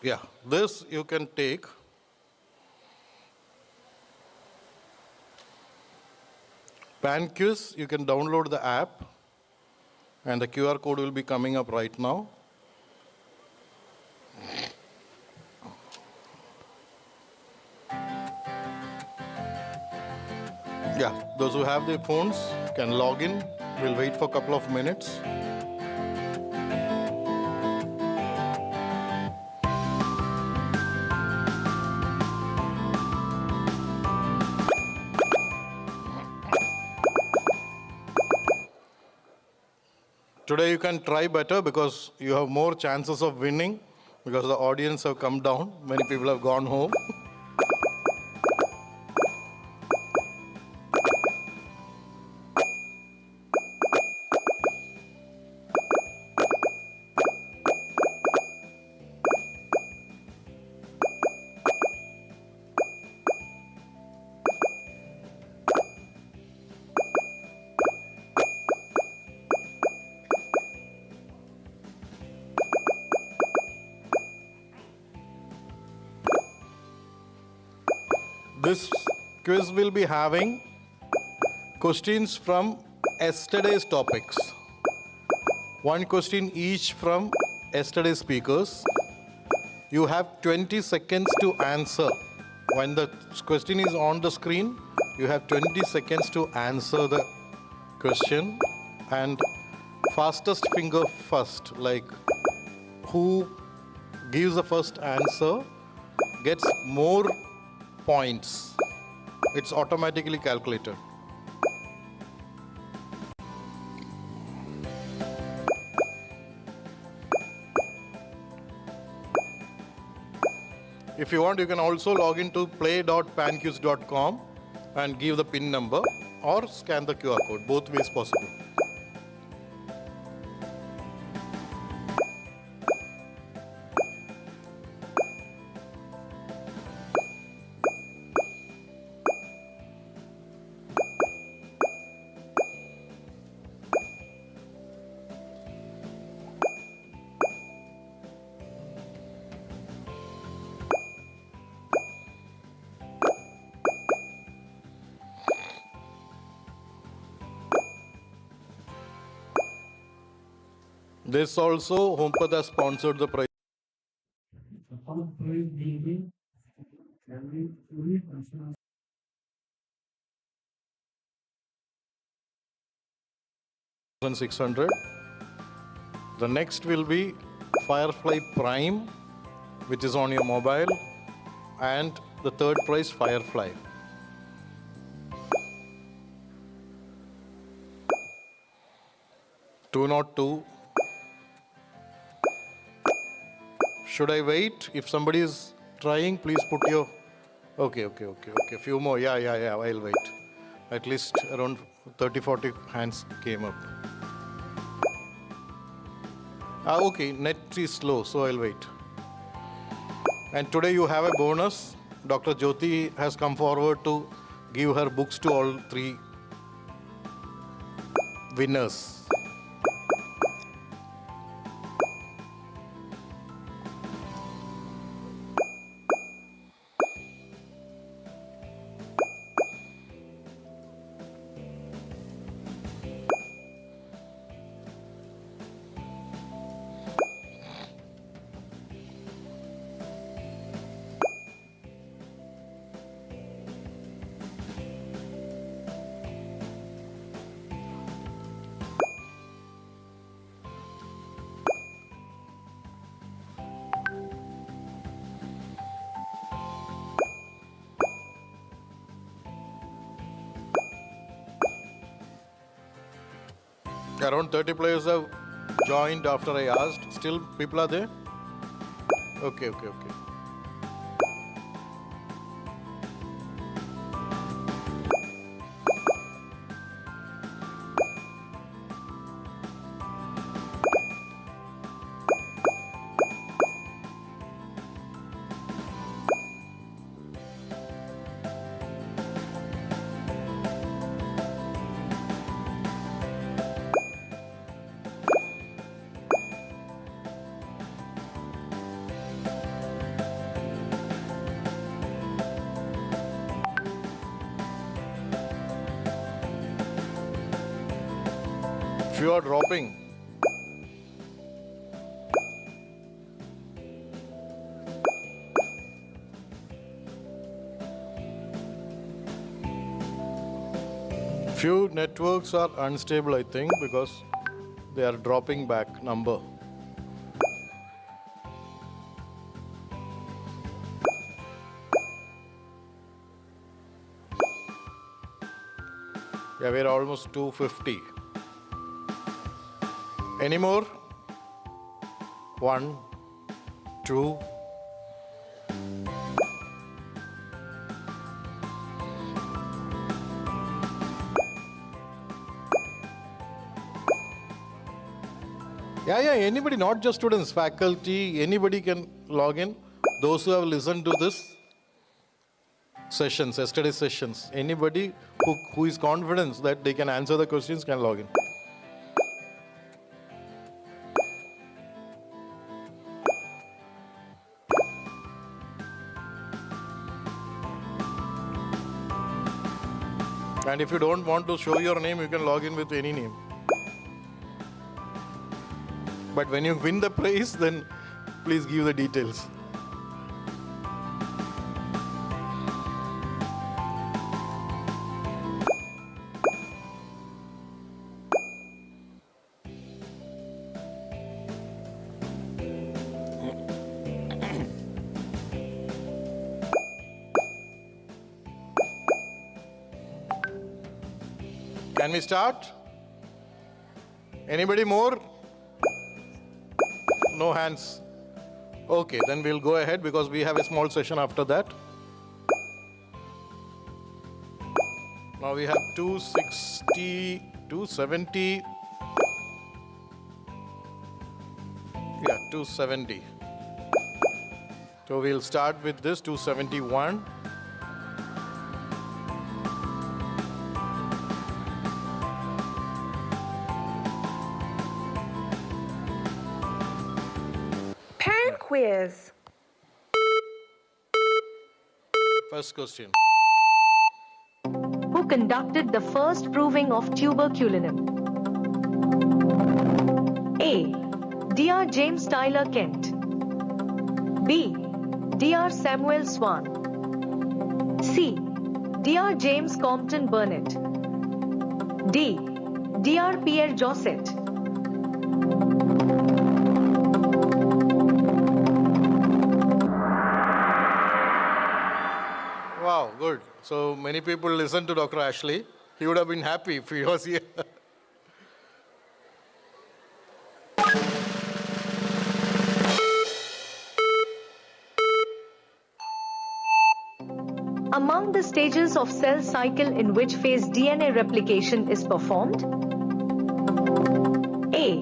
Yeah, this you can take. PanQuiz, you can download the app and the QR code will be coming up right now. Yeah, those who have their phones can log in. We'll wait for a couple of minutes. Today you can try better because you have more chances of winning because the audience have come down. Many people have gone home. This quiz will be having questions from yesterday's topics. One question each from yesterday's speakers. You have 20 seconds to answer. When the question is on the screen, you have 20 seconds to answer the question. And fastest finger first, like who gives the first answer gets more points. It's automatically calculated. If you want, you can also log into play.panquiz.com and give the PIN number or scan the QR code. Both ways possible. This also, Homepath has sponsored the prize. $600. The next will be Firefly Prime, which is on your mobile, and the third prize Firefly. $202. Should I wait? If somebody is trying, please put your... Okay. Few more. Yeah, I'll wait. At least around 30-40 hands came up. Okay, net is slow, so I'll wait. And today you have a bonus. Dr. Jyoti has come forward to give her books to all three winners. Around 30 players have joined after I asked. Still people are there? Okay. If you are dropping, few networks are unstable, I think, because they are dropping back number. Yeah, we're almost 250. Any more? 1, 2. Yeah, anybody, not just students, faculty, anybody can log in. Those who have listened to this sessions, yesterday's sessions, anybody who is confident that they can answer the questions can log in. And if you don't want to show your name, you can log in with any name. But when you win the prize, then please give the details. Can we start? Anybody more? No hands. Okay, then we'll go ahead because we have a small session after that. Now we have 260, 270. Yeah, 270. So we'll start with this 271. Quiz. First question. Who conducted the first proving of tuberculinum? A. Dr. James Tyler Kent. B. Dr. Samuel Swan. C. Dr. James Compton Burnett. D. Dr. Pierre Josset. Wow, good. So many people listen to Dr. Ashley. He would have been happy if he was here. Among the stages of cell cycle, in which phase DNA replication is performed? A.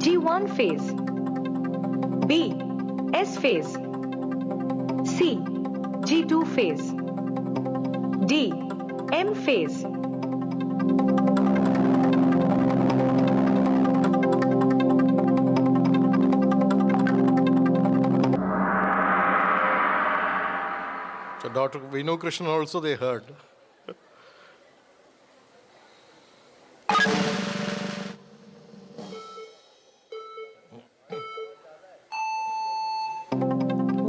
G1 phase. B. S phase. C. G2 phase. D. M phase. So Dr. Vinu Krishnan also they heard.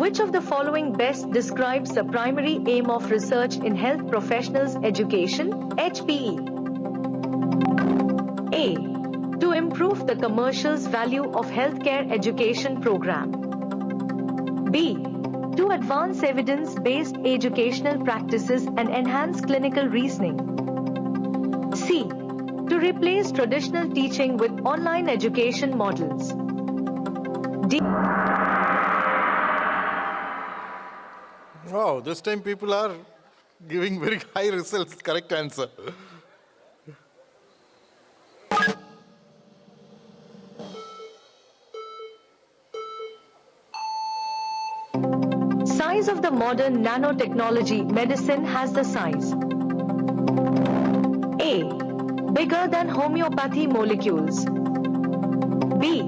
Which of the following best describes the primary aim of research in health professionals education, HPE? A. To improve the commercials value of healthcare education program. B. To advance evidence-based educational practices and enhance clinical reasoning. C. To replace traditional teaching with online education models. D. Wow, this time people are giving very high results. Correct answer. Size of the modern nanotechnology medicine has the size. A. Bigger than homeopathy molecules. B.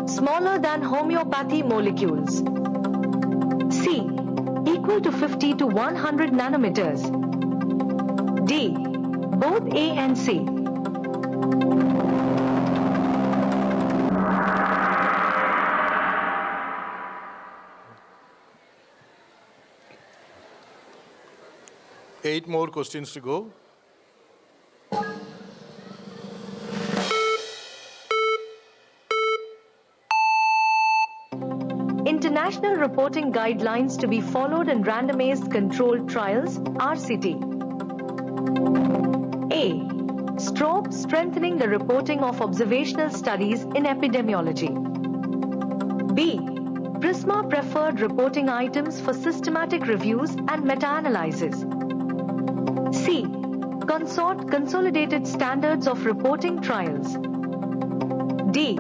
Smaller than homeopathy molecules. C. Equal to 50 to 100 nanometers. D. Both A and C. 8 more questions to go. International reporting guidelines to be followed in randomized controlled trials, RCT. A. STROBE, strengthening the reporting of observational studies in epidemiology. B. PRISMA, preferred reporting items for systematic reviews and meta-analysis. C. CONSORT, consolidated standards of reporting trials. D.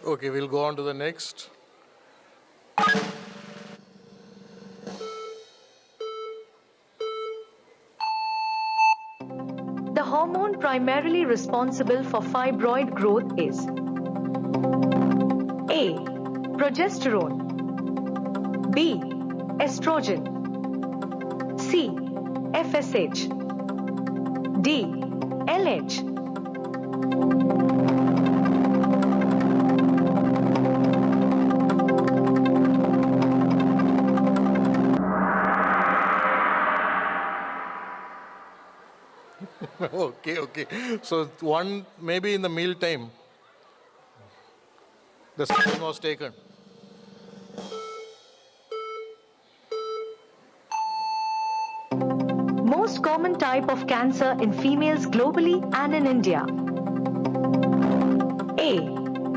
Okay, we'll go on to the next. The hormone primarily responsible for fibroid growth is A. Progesterone. B. Estrogen. C. FSH. D. LH. Okay. So one maybe in the meal time, the second was taken. Most common type of cancer in females globally and in India. A.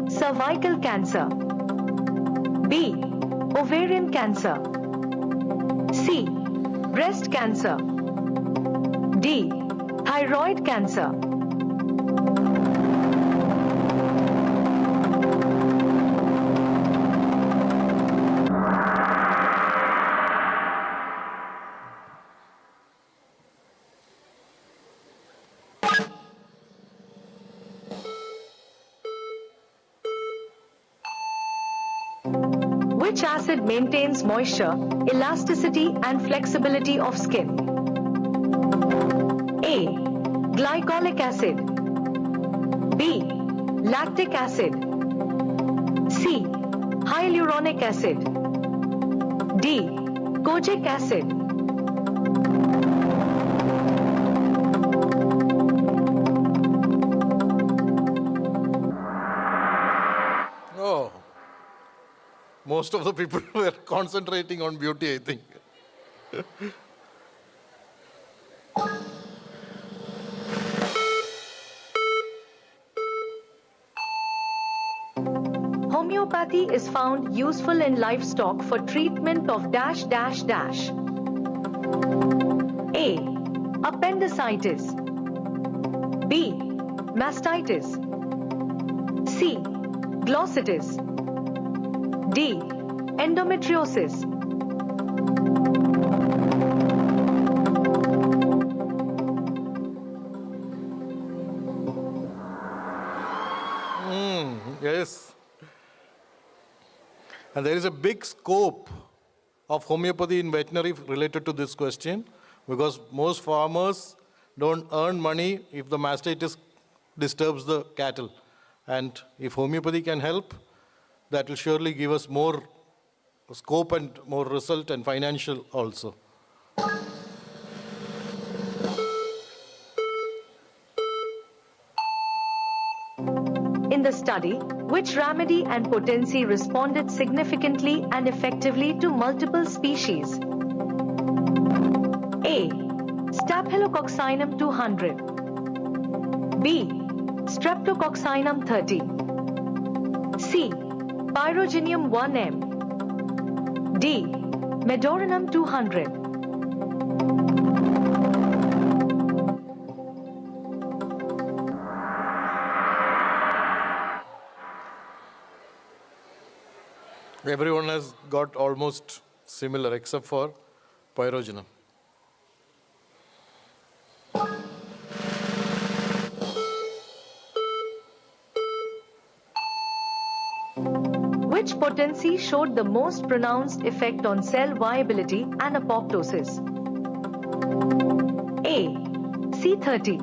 Cervical cancer. B. Ovarian cancer. C. Breast cancer. D. Thyroid cancer. Which acid maintains moisture, elasticity and flexibility of skin? A. Glycolic acid. B. Lactic acid. C. Hyaluronic acid. D. Kojic acid. Oh, most of the people were concentrating on beauty, I think. Homeopathy is found useful in livestock for treatment of dash dash dash. A. Appendicitis. B. Mastitis. C. Glossitis. D. Endometriosis. Yes. And there is a big scope of homeopathy in veterinary related to this question, because most farmers don't earn money if the mastitis disturbs the cattle. And if homeopathy can help, that will surely give us more scope and more result and financial also. In the study, which remedy and potency responded significantly and effectively to multiple species? A. Staphylococcinum 200. B. Streptococcinum 30. C. Pyrogenium 1M. D. Medorinum 200. Everyone has got almost similar except for pyrogenum. Which potency showed the most pronounced effect on cell viability and apoptosis? A. C30.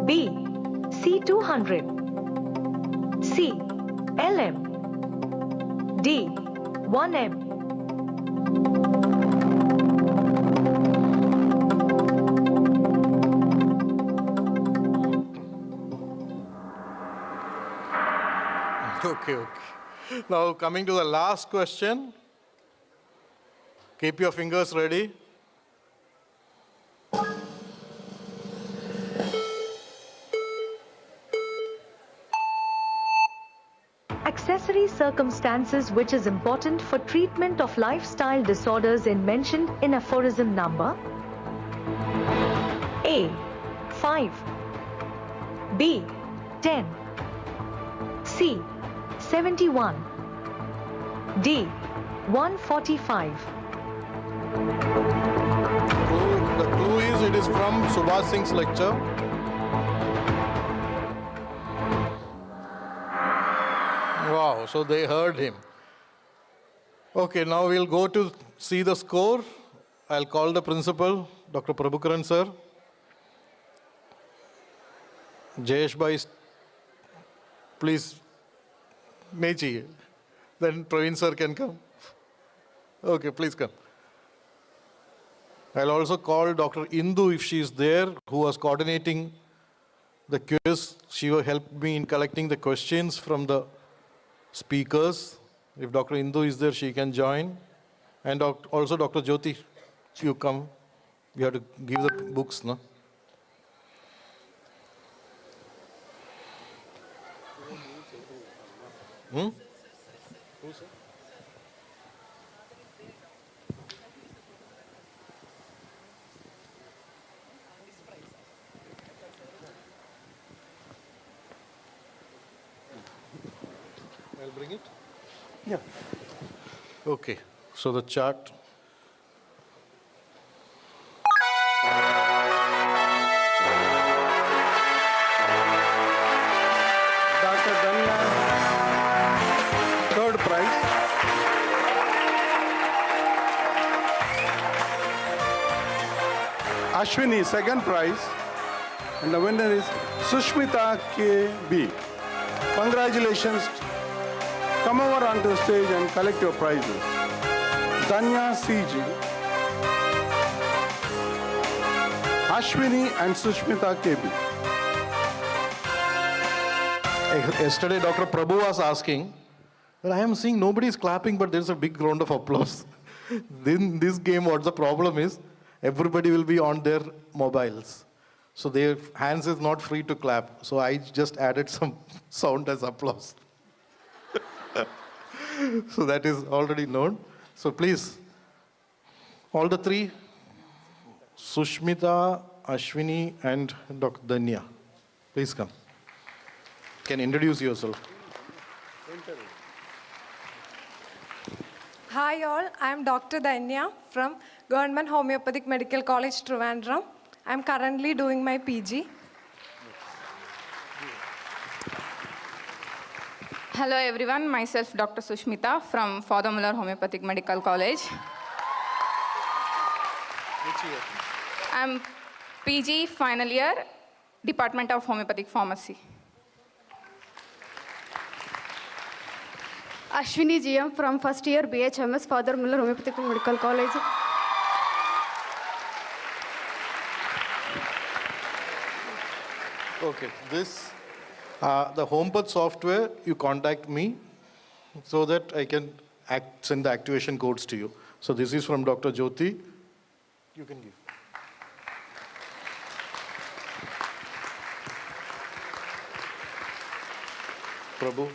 B. C200. C. LM. D. 1M. Okay. Now coming to the last question. Keep your fingers ready. Accessory circumstances which is important for treatment of lifestyle disorders in mentioned in aphorism number A. 5 B. 10 C. 71 D. 145. The clue is it is from Subhash Singh's lecture. Wow, so they heard him. Okay, now we'll go to see the score. I'll call the principal, Dr. Prabhukaran sir. Jayesh bhai, please, Mechi. Then Praveen sir can come. Okay, please come. I'll also call Dr. Indu if she is there, who was coordinating the quiz. She will help me in collecting the questions from the speakers. If Dr. Indu is there, she can join. And also Dr. Jyoti, you come. You have to give the books, no? I'll bring it? Yeah. Okay, so the chart. Dr. Danya, third prize. Ashwini, second prize. And the winner is Sushmita K.B. Congratulations. Come over onto the stage and collect your prizes. Danya C.G. Ashwini and Sushmita K.B. Yesterday, Dr. Prabhu was asking, well, I am seeing nobody is clapping, but there's a big round of applause. In this game, what the problem is, everybody will be on their mobiles. So their hands is not free to clap. So I just added some sound as applause. So that is already known. So please, all the three, Sushmita, Ashwini, and Dr. Danya, please come. Can introduce yourself. Hi all, I am Dr. Danya from Government Homoeopathic Medical College, Trivandrum. I am currently doing my PG. Hello everyone, myself Dr. Sushmita from Father Muller Homeopathic Medical College. Which year? I'm PG final year, Department of Homeopathic Pharmacy. Ashwini GM from first year BHMS, Father Muller Homeopathic Medical College. Okay, this, the HomePath software, you contact me so that I can send the activation codes to you. So this is from Dr. Jyoti. You can give. Prabhu.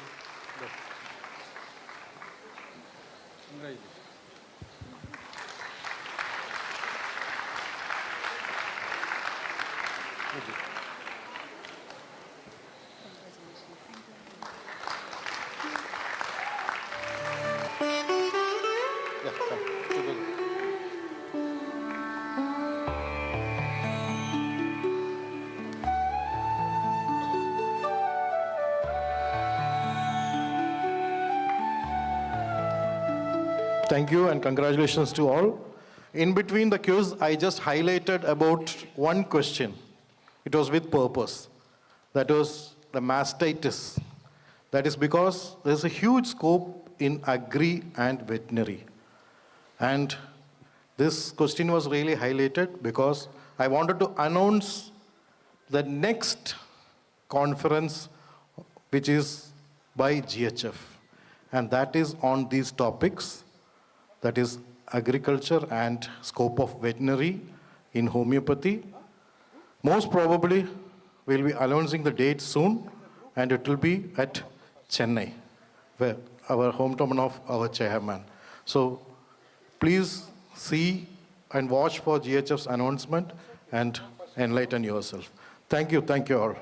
Yeah, come. Together. Thank you and congratulations to all. In between the quiz, I just highlighted about one question. It was with purpose. That was the mastitis. That is because there's a huge scope in agri and veterinary? And this question was really highlighted because I wanted to announce the next conference, which is by GHF. And that is on these topics, that is agriculture and scope of veterinary in homeopathy. Most probably, we'll be announcing the date soon, and it will be at Chennai, where our hometown of our chairman. So please see and watch for GHF's announcement and enlighten yourself. Thank you all.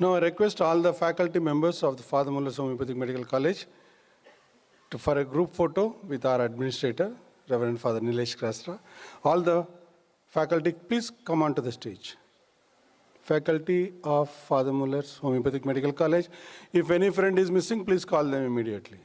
Now I request all the faculty members of the Father Muller's Homeopathic Medical College for a group photo with our administrator, Reverend Father Nilesh Krasra. All the faculty, please come onto the stage. Faculty of Father Muller's Homeopathic Medical College. If any friend is missing, please call them immediately.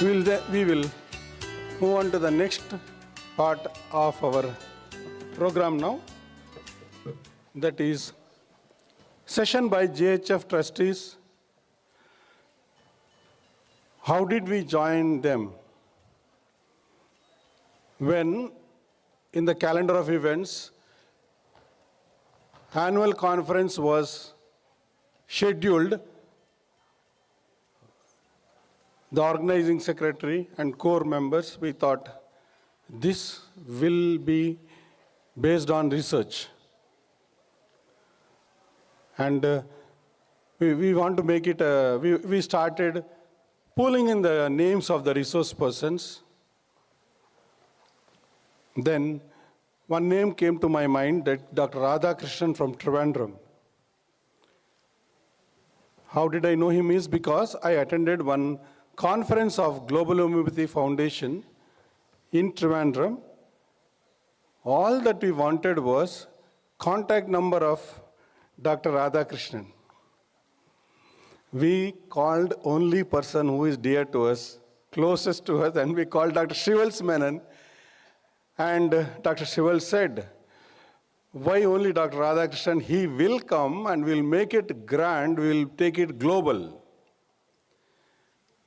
We will move on to the next part of our program now. That is session by JHF trustees. How did we join them? When in the calendar of events, annual conference was scheduled, the organizing secretary and core members, we thought this will be based on research. And we want to make it, we started pulling in the names of the resource persons. Then one name came to my mind, that Dr. Radhakrishnan from Trivandrum. How did I know him is because I attended one conference of Global Homoeopathy Foundation in Trivandrum. All that we wanted was contact number of Dr. Radhakrishnan. We called only person who is dear to us, closest to us, and we called Dr. Shivals Menon. And Dr. Shival said, why only Dr. Radhakrishnan? He will come and we'll make it grand, we'll take it global.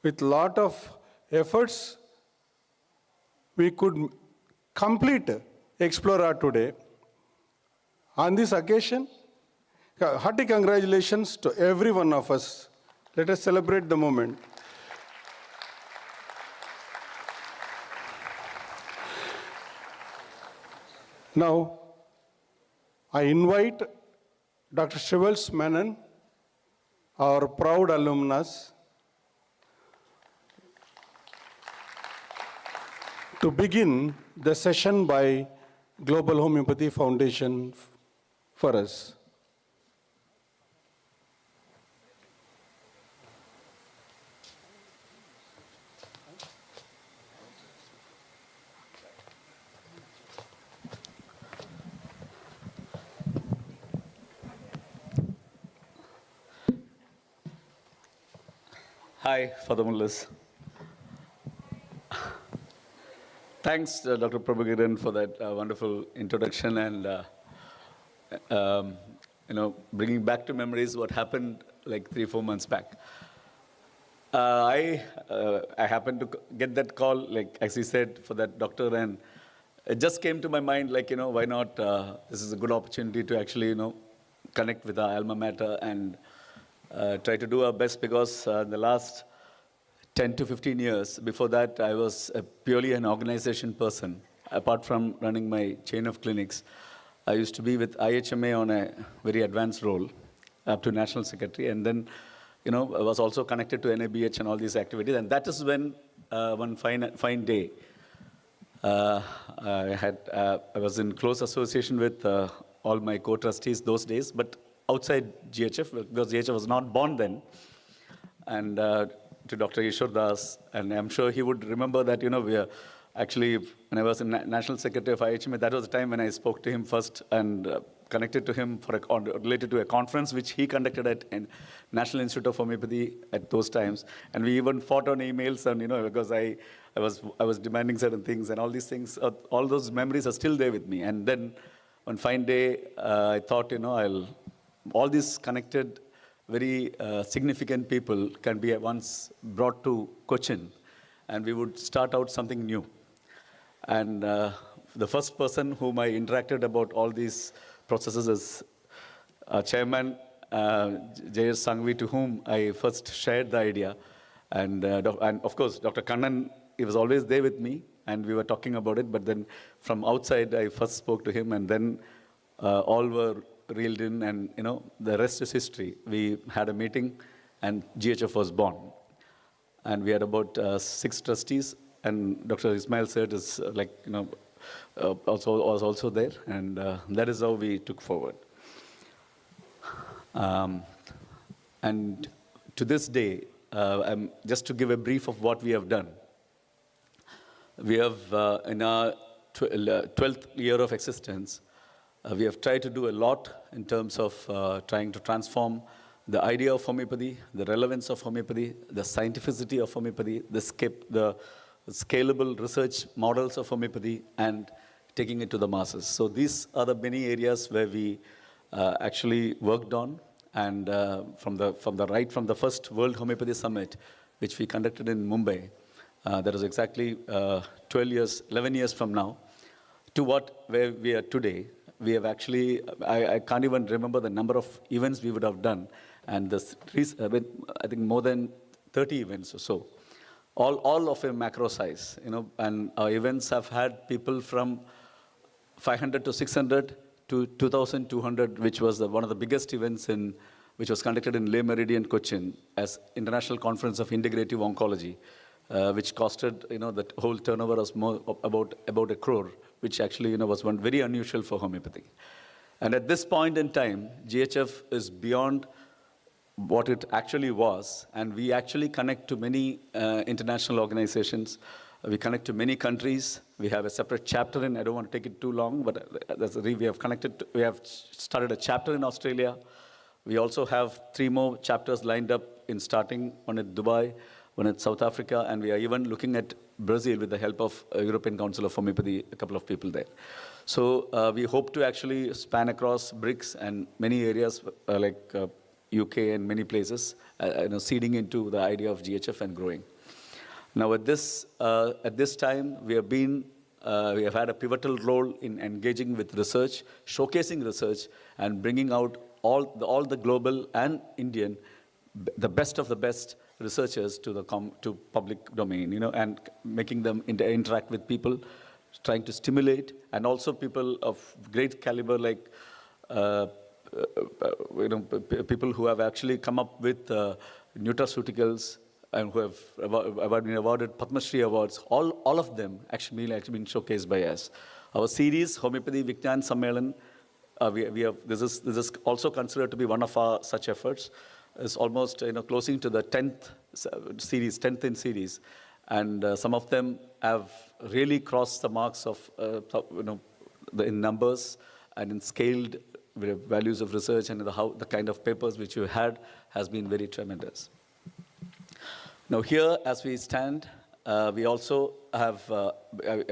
With lot of efforts, we could complete EXPLORA today. On this occasion, hearty congratulations to every one of us. Let us celebrate the moment. Now, I invite Dr. Shivals Menon, our proud alumnus, to begin the session by Global Homoeopathy Foundation for us. Hi, Father Mullers. Thanks, Dr. Prabhakaran, for that wonderful introduction and bringing back to memories what happened like 3-4 months back. I happened to get that call, like as he said, for that doctor, and it just came to my mind, like, why not? This is a good opportunity to actually, connect with our alma mater and try to do our best, because the last 10 to 15 years, before that, I was purely an organization person. Apart from running my chain of clinics, I used to be with IHMA on a very advanced role, up to National Secretary, and then, I was also connected to NABH and all these activities. And that is when one fine day, I was in close association with all my co-trustees those days, but outside GHF, because GHF was not born then, and to Dr. Ishwar Das, and I'm sure he would remember that, we are actually, when I was in National Secretary of IHMA, that was the time when I spoke to him first and connected to him for related to a conference which he conducted at National Institute of Homoeopathy at those times. And we even fought on emails, and, because I was demanding certain things, and all these things, all those memories are still there with me. And then one fine day, I thought, all these connected, very significant people can be at once brought to Cochin, and we would start out something new. And the first person whom I interacted about all these processes is Chairman J.S. Sangvi, to whom I first shared the idea. And of course, Dr. Kannan, he was always there with me, and we were talking about it. But then from outside, I first spoke to him, and then all were reeled in, and the rest is history. We had a meeting, and GHF was born, and we had about 6 trustees, and Dr. Ismail Sert is was also there, and that is how we took forward. And to this day, just to give a brief of what we have done. We have in our 12th year of existence, we have tried to do a lot in terms of trying to transform the idea of homeopathy, the relevance of homeopathy, the scientificity of homeopathy, the scalable research models of homeopathy, and taking it to the masses. So these are the many areas where we actually worked on, and from the first World Homeopathy Summit, which we conducted in Mumbai, that was exactly 11 years from now, to where we are today. We have actually, I can't even remember the number of events we would have done, and I think more than 30 events or so, all of a macro size, and our events have had people from 500 to 600 to 2,200, which was one of the biggest events which was conducted in Le Méridien, Cochin, as International Conference of Integrative Oncology, which costed, the whole turnover was about 1 crore, which actually, was one very unusual for homeopathy. And at this point in time, GHF is beyond what it actually was, and we actually connect to many international organizations. We connect to many countries. We have a separate chapter I don't want to take it too long, but we have started a chapter in Australia. We also have 3 more chapters lined up starting one at Dubai, one at South Africa, and we are even looking at Brazil with the help of European Council of Homeopathy, a couple of people there. So we hope to actually span across BRICS and many areas like UK and many places, seeding into the idea of GHF and growing. Now at this time, we have had a pivotal role in engaging with research, showcasing research, and bringing out all the global and Indian, the best of the best researchers to public domain, and making them interact with people, trying to stimulate, and also people of great caliber like people who have actually come up with nutraceuticals and who have been awarded Padma Shri awards. All of them actually been showcased by us. Our series, Homeopathy Vignan Sammelan, this is also considered to be one of our such efforts. It's almost closing to the 10th in series, and some of them have really crossed the marks of in numbers and in scaled values of research, and the kind of papers which you had has been very tremendous. Now here, as we stand, we also have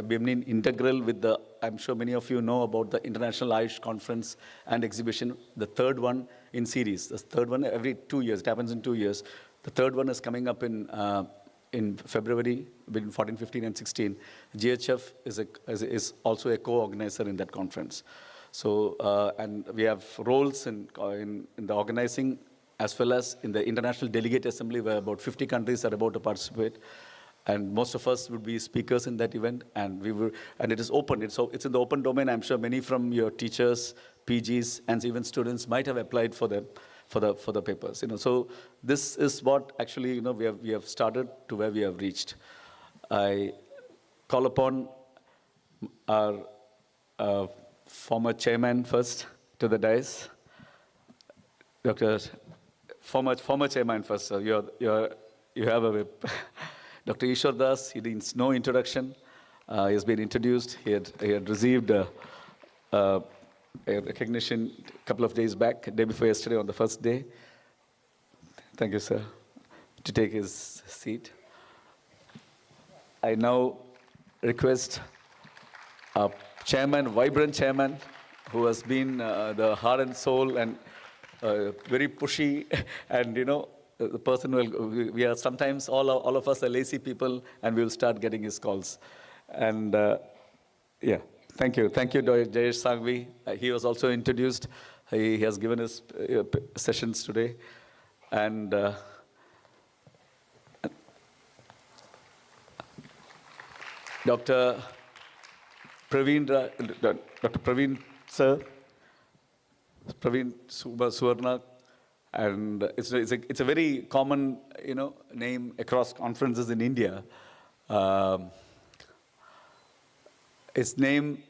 been integral with I'm sure many of you know about the International Ayush Conference and Exhibition, the 3rd one in series. The 3rd one every 2 years, it happens in 2 years. The 3rd one is coming up in February, between 14, 15, and 16. GHF is also a co-organizer in that conference. So, and we have roles in the organizing as well as in the International Delegate Assembly, where about 50 countries are about to participate. And most of us would be speakers in that event, and it is open. It's in the open domain. I'm sure many from your teachers, PGs, and even students might have applied for the papers. So this is what actually we have started to where we have reached. I call upon our former chairman first to the dais, Dr. Former chairman first. So you have a whip. Dr. Ishwar Das, he needs no introduction. He has been introduced. He had received a recognition a couple of days back, day before yesterday on the first day. Thank you, sir, to take his seat. I now request our chairman, vibrant chairman, who has been the heart and soul and very pushy, and the person we are sometimes, all of us are lazy people, and we'll start getting his calls. And yeah, thank you, Jayesh Sangvi. He was also introduced. He has given his sessions today. And Dr. Praveen sir, Praveen Suvarna, and it's a very common name across conferences in India. His name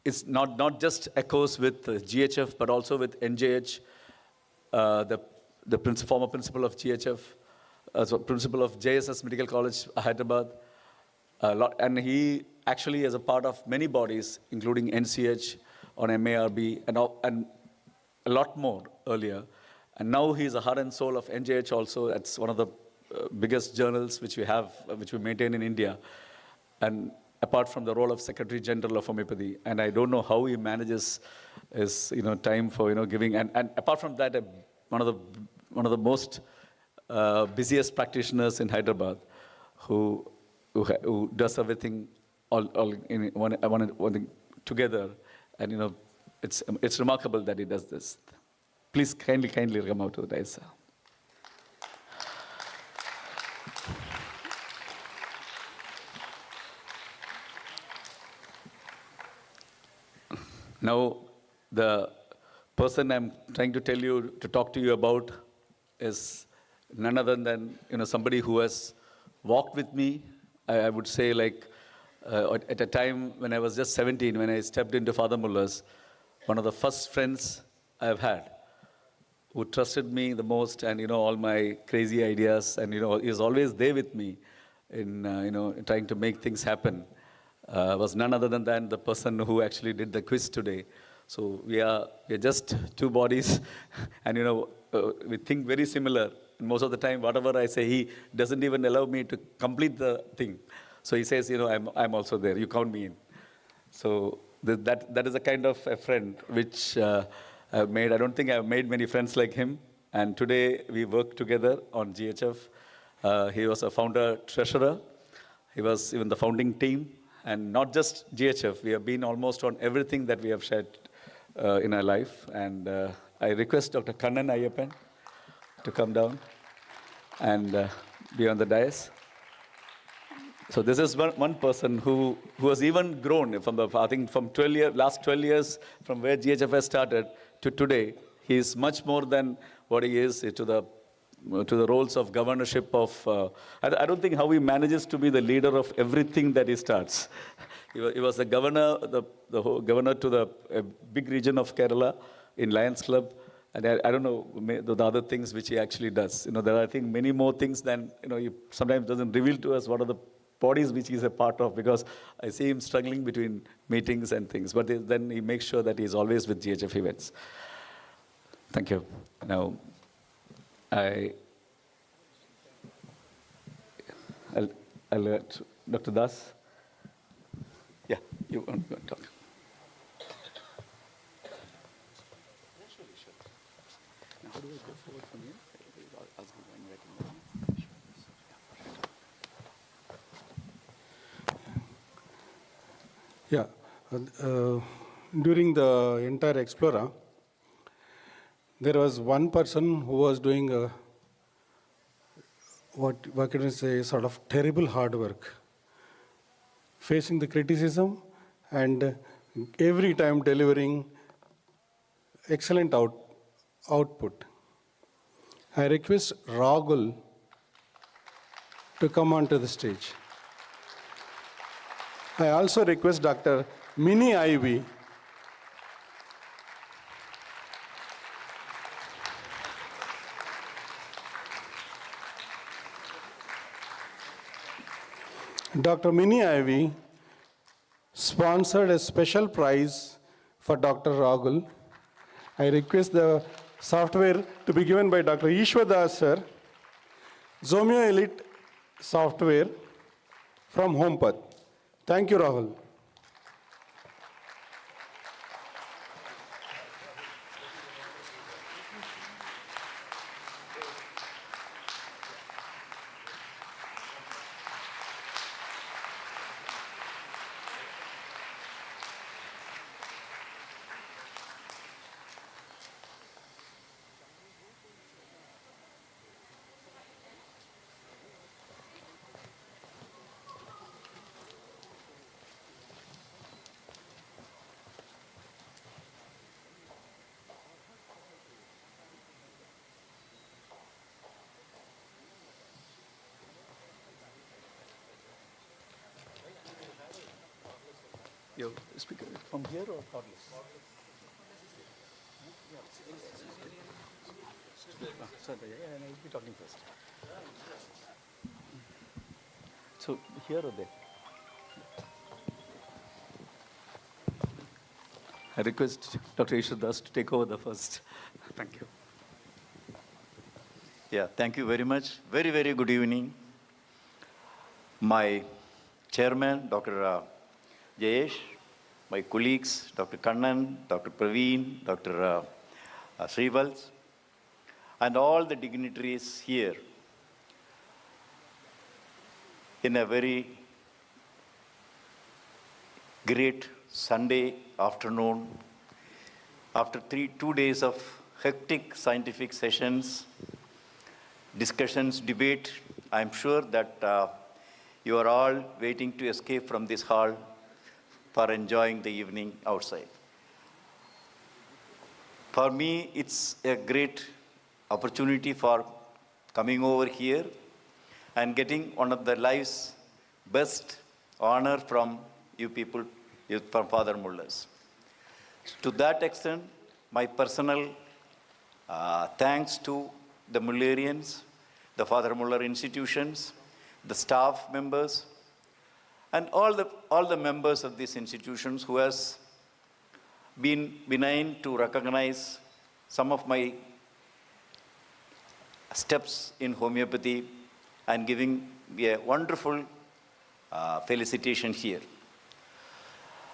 is not just echoes with GHF, but also with NJH, the former principal of GHF, principal of JSS Medical College, Hyderabad. And he actually is a part of many bodies, including NCH on MARB and a lot more earlier. And now he's the heart and soul of NJH also. That's one of the biggest journals which we have, which we maintain in India. And apart from the role of Secretary General of Homeopathy, and I don't know how he manages his time for giving. And apart from that, one of the most busiest practitioners in Hyderabad, who does everything all in one thing together, and it's remarkable that he does this. Please kindly come out to the dais, sir. Now, the person I'm trying to talk to you about is none other than somebody who has walked with me. I would say, like, at a time when I was just 17, when I stepped into Father Muller's, one of the first friends I've had, who trusted me the most, and all my crazy ideas, and he was always there with me in trying to make things happen. Was none other than the person who actually did the quiz today. So we are just two bodies, and we think very similar. And most of the time, whatever I say, he doesn't even allow me to complete the thing. So he says, I'm also there. You count me in. So that is a kind of a friend which I've made. I don't think I've made many friends like him. And today we work together on GHF. He was a founder treasurer. He was even the founding team. And not just GHF, we have been almost on everything that we have shared in our life. And I request Dr. Kankanady to come down and be on the dais. So this is one person who has even grown from last 12 years, from where GHF has started to today. He is much more than what he is to the roles of governorship of. I don't think how he manages to be the leader of everything that he starts. He was the governor, the governor to the big region of Kerala in Lions Club. And I don't know the other things which he actually does. There are, I think, many more things than, he sometimes doesn't reveal to us what are the bodies which he's a part of, because I see him struggling between meetings and things. But then he makes sure that he's always with GHF events. Thank you. Now, I'll let Dr. Das. Yeah, you want to talk. Now, how do I go forward from here? I'll ask you when writing. Yeah, during the entire EXPLORA, there was one person who was doing what can I say, sort of terrible hard work, facing the criticism and every time delivering excellent output. I request Rahul to come onto the stage. I also request Dr. Mini Ivy Dr. Mini Ivy sponsored a special prize for Dr. Rahul. I request the software to be given by Dr. Ishwadas sir, Zomeo Elite software from HomePath. Thank you, Rahul. Your speaker from here or cordless? Sorry, I'll be talking first. So here or there? I request Dr. Ishwadas to take over the first. Thank you. Yeah, thank you very much. Very, very good evening. My chairman, Dr. Jayesh, my colleagues, Dr. Kannan, Dr. Praveen, Dr. Srivals, and all the dignitaries here in a very great Sunday afternoon after 2 days of hectic scientific sessions, discussions, debate. I'm sure that you are all waiting to escape from this hall for enjoying the evening outside. For me, it's a great opportunity for coming over here and getting one of the life's best honor from you people, from Father Muller's. To that extent, my personal thanks to the Mullerians, the Father Muller institutions, the staff members, and all the members of these institutions who has been benign to recognize some of my steps in homeopathy and giving me a wonderful felicitation here.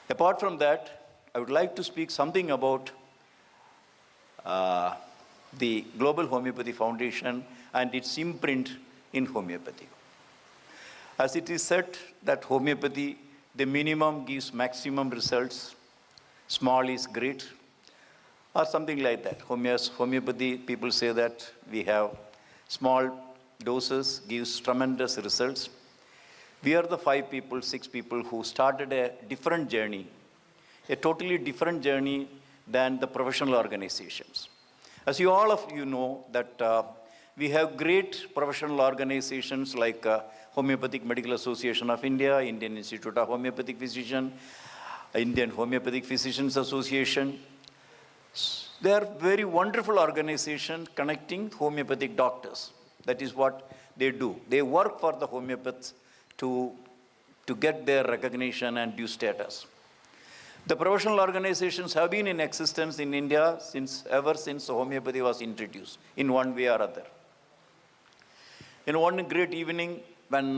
Apart from that, I would like to speak something about the Global Homoeopathy Foundation and its imprint in homeopathy. As it is said that homeopathy, the minimum gives maximum results, small is great, or something like that. Homeopathy, people say that we have small doses, gives tremendous results. We are the 5 people, 6 people who started a different journey, a totally different journey than the professional organizations. As you all of you know that we have great professional organizations like Homeopathic Medical Association of India, Indian Institute of Homeopathic Physicians, Indian Homeopathic Physicians Association. They are very wonderful organizations connecting homeopathic doctors. That is what they do. They work for the homeopaths to get their recognition and due status. The professional organizations have been in existence in India ever since homeopathy was introduced in one way or other. In one great evening when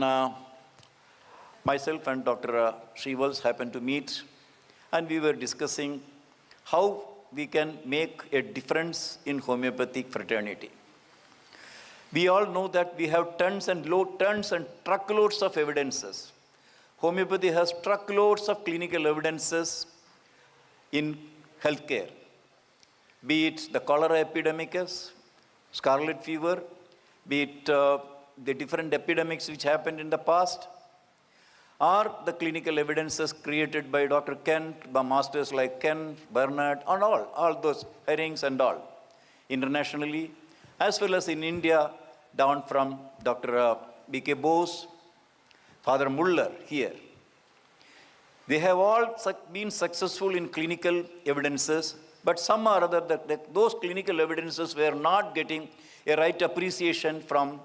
myself and Dr. Srivals happened to meet, and we were discussing how we can make a difference in homeopathic fraternity. We all know that we have tons and truckloads of evidences. Homeopathy has truckloads of clinical evidences in healthcare, be it the cholera epidemics, scarlet fever, be it the different epidemics which happened in the past, or the clinical evidences created by Dr. Kent, by masters like Kent, Bernard, and all those Herrings and all, internationally, as well as in India, down from Dr. B.K. Bose, Father Muller here. They have all been successful in clinical evidences, but some or other that those clinical evidences were not getting a right appreciation from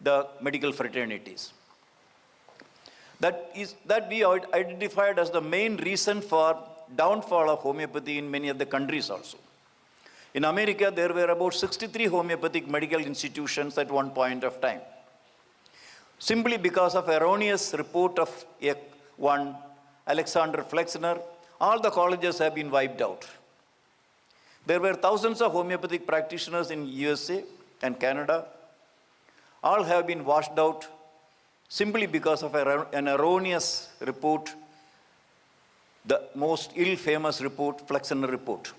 the medical fraternities. That we identified as the main reason for downfall of homeopathy in many of the countries also. In America, there were about 63 homeopathic medical institutions at one point of time. Simply because of erroneous report of one Alexander Flexner, all the colleges have been wiped out. There were thousands of homeopathic practitioners in USA and Canada. All have been washed out simply because of an erroneous report, the most ill-famous report, Flexner report.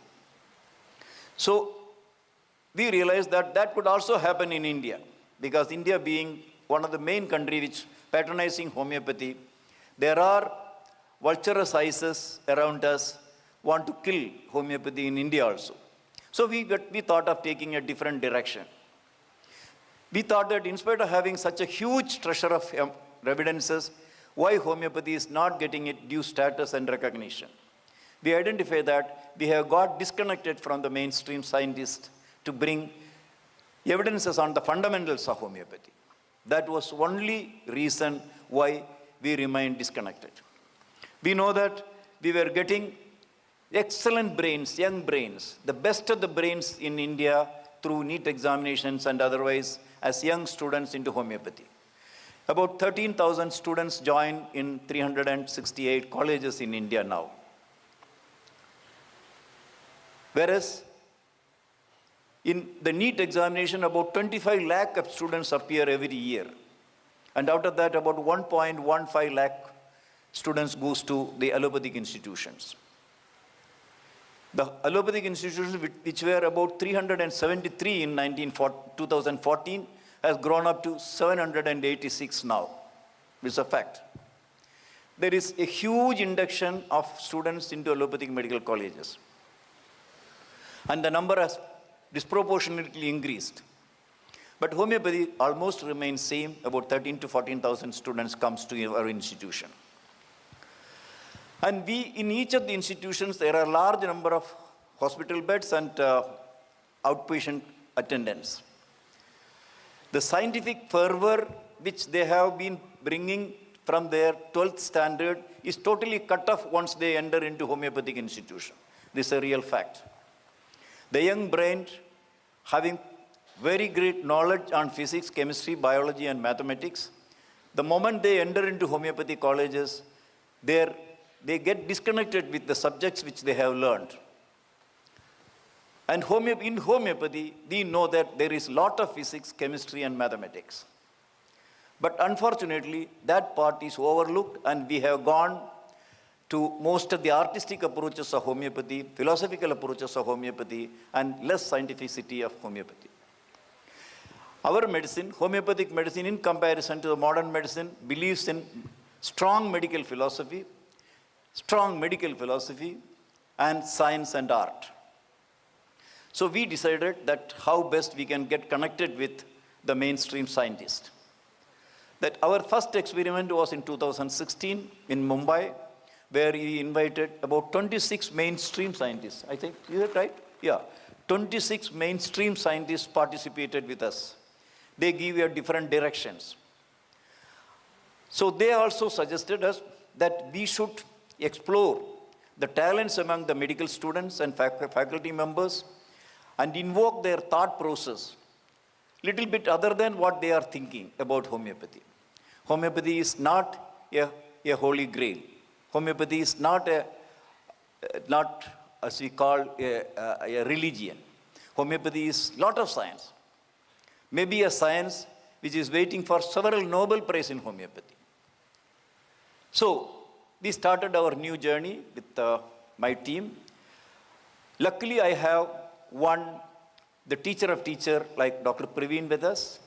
So we realized that that could also happen in India, because India being one of the main countries which patronizing homeopathy, there are vulturous eyes around us want to kill homeopathy in India also. So we thought of taking a different direction. We thought that in spite of having such a huge treasure of evidences, why homeopathy is not getting its due status and recognition. We identify that we have got disconnected from the mainstream scientists to bring evidences on the fundamentals of homeopathy. That was only reason why we remained disconnected. We know that we were getting excellent brains, young brains, the best of the brains in India through NEET examinations and otherwise as young students into homeopathy. About 13,000 students join in 368 colleges in India now. Whereas in the NEET examination, about 25 lakh of students appear every year. And out of that, about 1.15 lakh students goes to the allopathic institutions. The allopathic institutions, which were about 373 in 2014, has grown up to 786 now. It's a fact. There is a huge induction of students into allopathic medical colleges. And the number has disproportionately increased. But homeopathy almost remains same, about 13 to 14,000 students comes to our institution. And in each of the institutions, there are a large number of hospital beds and outpatient attendants. The scientific fervor which they have been bringing from their 12th standard is totally cut off once they enter into homeopathic institution. This is a real fact. The young brain, having very great knowledge on physics, chemistry, biology, and mathematics, the moment they enter into homeopathy colleges, they get disconnected with the subjects which they have learned. And in homeopathy, we know that there is a lot of physics, chemistry, and mathematics. But unfortunately, that part is overlooked, and we have gone to most of the artistic approaches of homeopathy, philosophical approaches of homeopathy, and less scientificity of homeopathy. Our medicine, homeopathic medicine, in comparison to the modern medicine, believes in strong medical philosophy, and science and art. So we decided that how best we can get connected with the mainstream scientists. That our first experiment was in 2016 in Mumbai, where we invited about 26 mainstream scientists. I think, is that right? Yeah. 26 mainstream scientists participated with us. They give you different directions. So they also suggested us that we should explore the talents among the medical students and faculty members and invoke their thought process little bit other than what they are thinking about homeopathy. Homeopathy is not a holy grail. Homeopathy is not as we call a religion. Homeopathy is a lot of science. Maybe a science which is waiting for several Nobel Prize in homeopathy. So we started our new journey with my team. Luckily, I have the teacher of teacher like Dr. Praveen with us.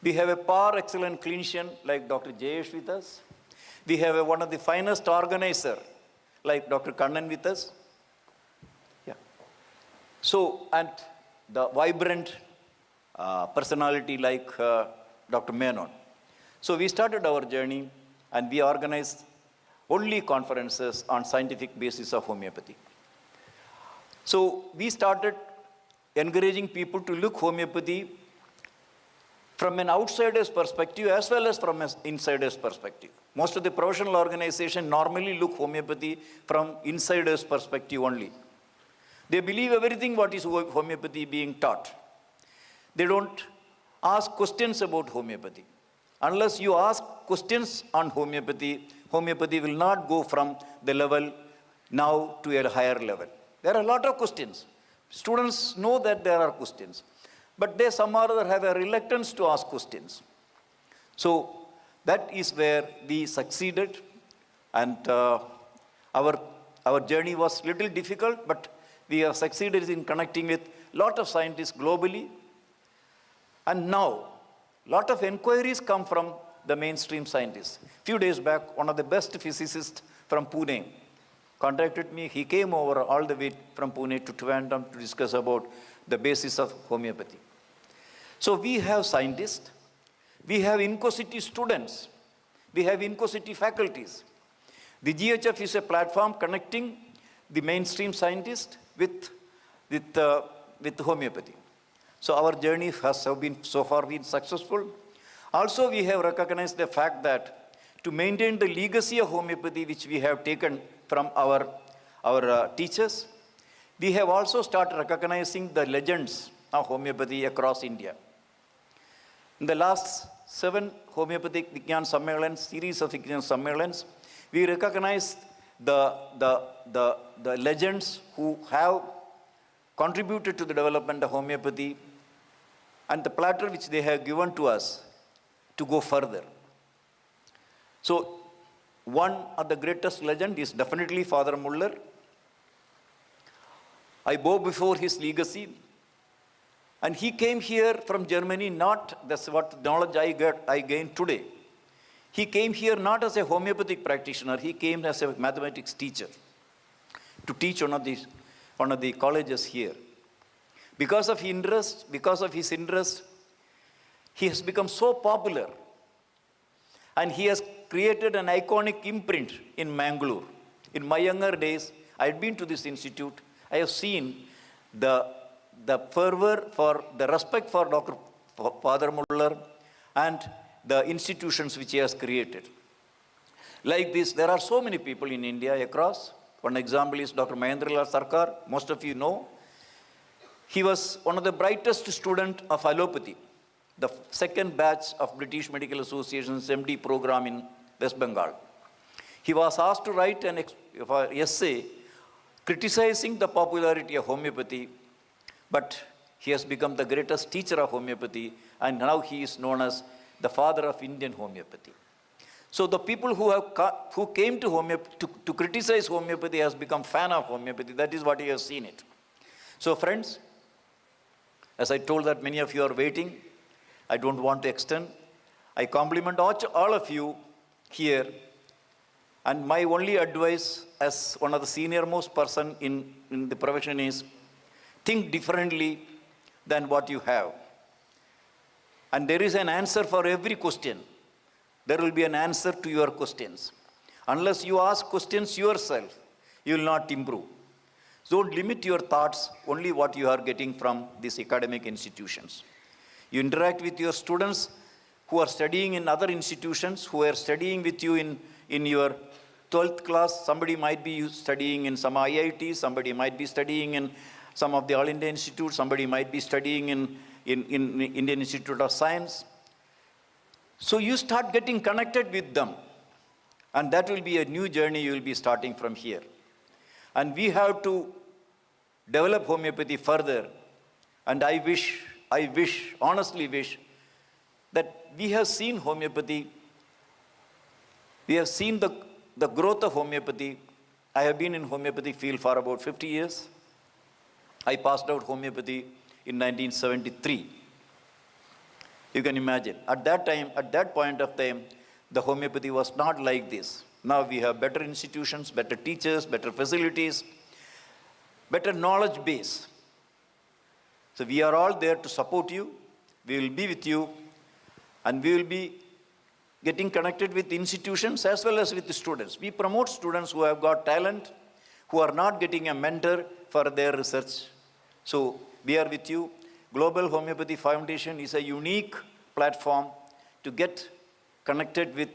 We have a par excellent clinician like Dr. Jayesh with us. We have one of the finest organizer like Dr. Kannan with us. Yeah. So, and the vibrant personality like Dr. Menon. So we started our journey and we organized only conferences on scientific basis of homeopathy. So we started encouraging people to look homeopathy from an outsider's perspective as well as from an insider's perspective. Most of the professional organizations normally look homeopathy from insider's perspective only. They believe everything what is homeopathy being taught. They don't ask questions about homeopathy. Unless you ask questions on homeopathy, homeopathy will not go from the level now to a higher level. There are a lot of questions. Students know that there are questions, but they somehow or other have a reluctance to ask questions. So that is where we succeeded, and our journey was little difficult, but we have succeeded in connecting with a lot of scientists globally. And now, a lot of inquiries come from the mainstream scientists. A few days back, one of the best physicists from Pune contacted me. He came over all the way from Pune to Trivandrum to discuss about the basis of homeopathy. So we have scientists, we have inquisitive students, we have inquisitive faculties. The GHF is a platform connecting the mainstream scientists with homeopathy. So our journey has so far been successful. Also, we have recognized the fact that to maintain the legacy of homeopathy which we have taken from our teachers, we have also started recognizing the legends of homeopathy across India. In the last 7 homeopathic Vigyan Sammelans, series of Vigyan Sammelans, we recognize the legends who have contributed to the development of homeopathy and the platter which they have given to us to go further. So, one of the greatest legend is definitely Father Muller. I bow before his legacy. And he came here from Germany, not, that's what knowledge I gained today. He came here not as a homeopathic practitioner, he came as a mathematics teacher to teach one of the colleges here. Because of his interest, he has become so popular and he has created an iconic imprint in Mangalore. In my younger days, I had been to this institute. I have seen the fervor for the respect for Father Muller and the institutions which he has created. Like this, there are so many people in India across. One example is Dr. Mahendralal Sarkar. Most of you know. He was one of the brightest students of allopathy, the second batch of British Medical Association's MD program in West Bengal. He was asked to write an essay criticizing the popularity of homeopathy, but he has become the greatest teacher of homeopathy, and now he is known as the father of Indian homeopathy. So the people who came to criticize homeopathy has become fan of homeopathy. That is what he has seen it. So friends, as I told that many of you are waiting, I don't want to extend. I compliment all of you here. And my only advice as one of the senior most person in the profession is think differently than what you have. And there is an answer for every question. There will be an answer to your questions. Unless you ask questions yourself, you will not improve. Don't limit your thoughts only what you are getting from these academic institutions. You interact with your students who are studying in other institutions, who are studying with you in your 12th class. Somebody might be studying in some IIT, somebody might be studying in some of the All India Institute, somebody might be studying in Indian Institute of Science. So you start getting connected with them. And that will be a new journey you will be starting from here. And we have to develop homeopathy further. And I honestly wish, that we have seen homeopathy, we have seen the growth of homeopathy. I have been in homeopathy field for about 50 years. I passed out homeopathy in 1973. You can imagine. At that point of time, the homeopathy was not like this. Now we have better institutions, better teachers, better facilities, better knowledge base. So we are all there to support you. We will be with you, and we will be getting connected with institutions as well as with the students. We promote students who have got talent, who are not getting a mentor for their research. So we are with you. Global Homoeopathy Foundation is a unique platform to get connected with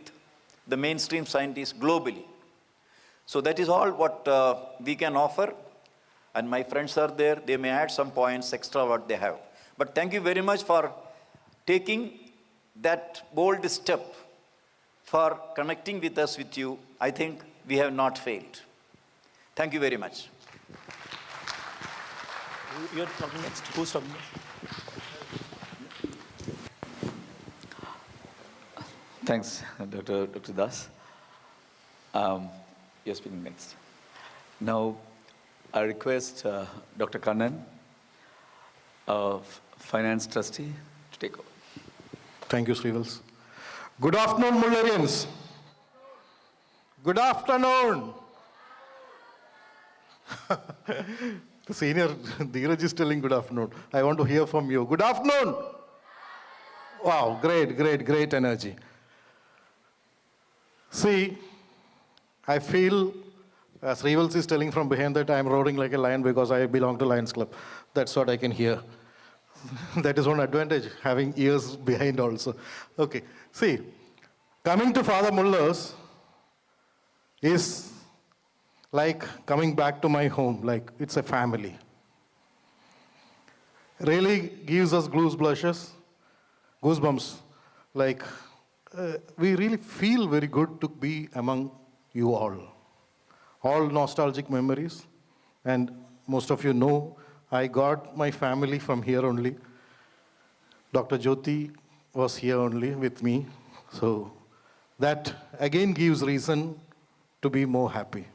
the mainstream scientists globally. So that is all what we can offer. And my friends are there. They may add some points extra what they have. But thank you very much for taking that bold step for connecting with us, with you. I think we have not failed. Thank you very much. You're talking next. Who's talking next? Thanks, Dr. Das. You're speaking next. Now, I request Dr. Kannan, Finance Trustee, to take over. Thank you, Srivals. Good afternoon, Mullerians. Good afternoon. The senior Dheeraj is telling good afternoon. I want to hear from you. Good afternoon. Wow, great energy. See, I feel, as Srivals is telling from behind, that I am roaring like a lion because I belong to Lions Club. That's what I can hear. That is one advantage, having ears behind also. Okay, see, coming to Father Muller's is like coming back to my home, like it's a family. really gives us goosebumps. Like, we really feel very good to be among you all. All nostalgic memories. And most of you know, I got my family from here only. Dr. Jyoti was here only with me. So that again gives reason to be more happy.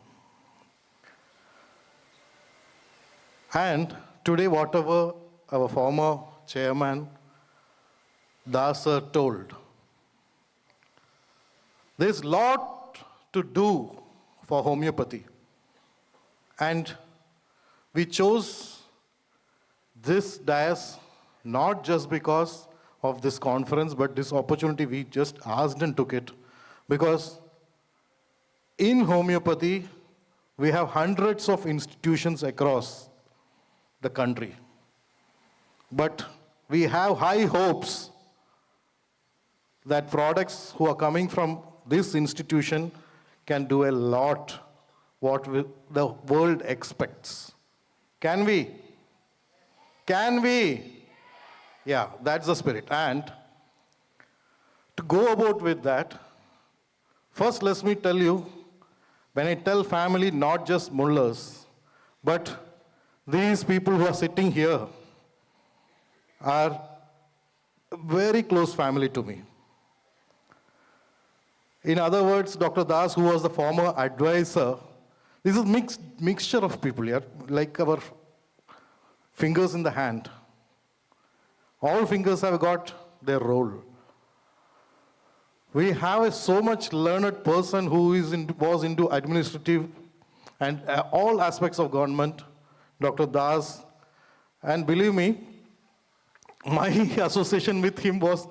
And today, whatever our former chairman, Das sir, told, there's a lot to do for homeopathy. And we chose this dais not just because of this conference, but this opportunity we just asked and took it. Because in homeopathy, we have hundreds of institutions across the country. But we have high hopes that products who are coming from this institution can do a lot what the world expects. Can we? Can we? Yeah, that's the spirit. And to go about with that, first let me tell you, when I tell family, not just Mullers, but these people who are sitting here are a very close family to me. In other words, Dr. Das, who was the former advisor, this is mixture of people here, like our fingers in the hand. All fingers have got their role. We have so much learned person who was into administrative and all aspects of government, Dr. Das. And believe me, my association with him was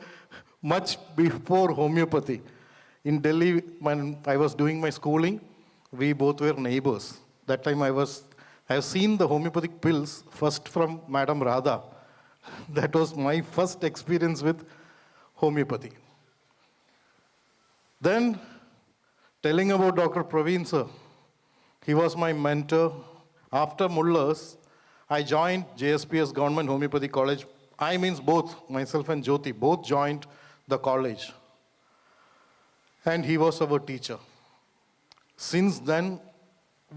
much before homeopathy. In Delhi, when I was doing my schooling, we both were neighbors. That time I have seen the homeopathic pills first from Madam Radha. That was my first experience with homeopathy. Then, telling about Dr. Praveen sir, he was my mentor. After Muller's, I joined JSPS Government Homeopathy College. I means both, myself and Jyoti, both joined the college. And he was our teacher. Since then,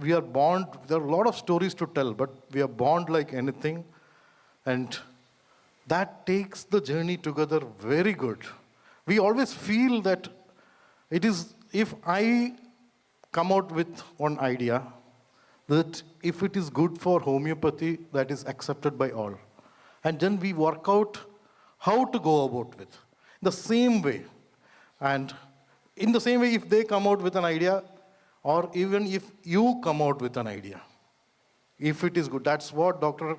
we are bond. There are a lot of stories to tell, but we are bond like anything. And that takes the journey together very good. We always feel that it is, if I come out with one idea, that if it is good for homeopathy, that is accepted by all. And then we work out how to go about with. The same way. And in the same way, if they come out with an idea, or even if you come out with an idea, if it is good, that's what Dr.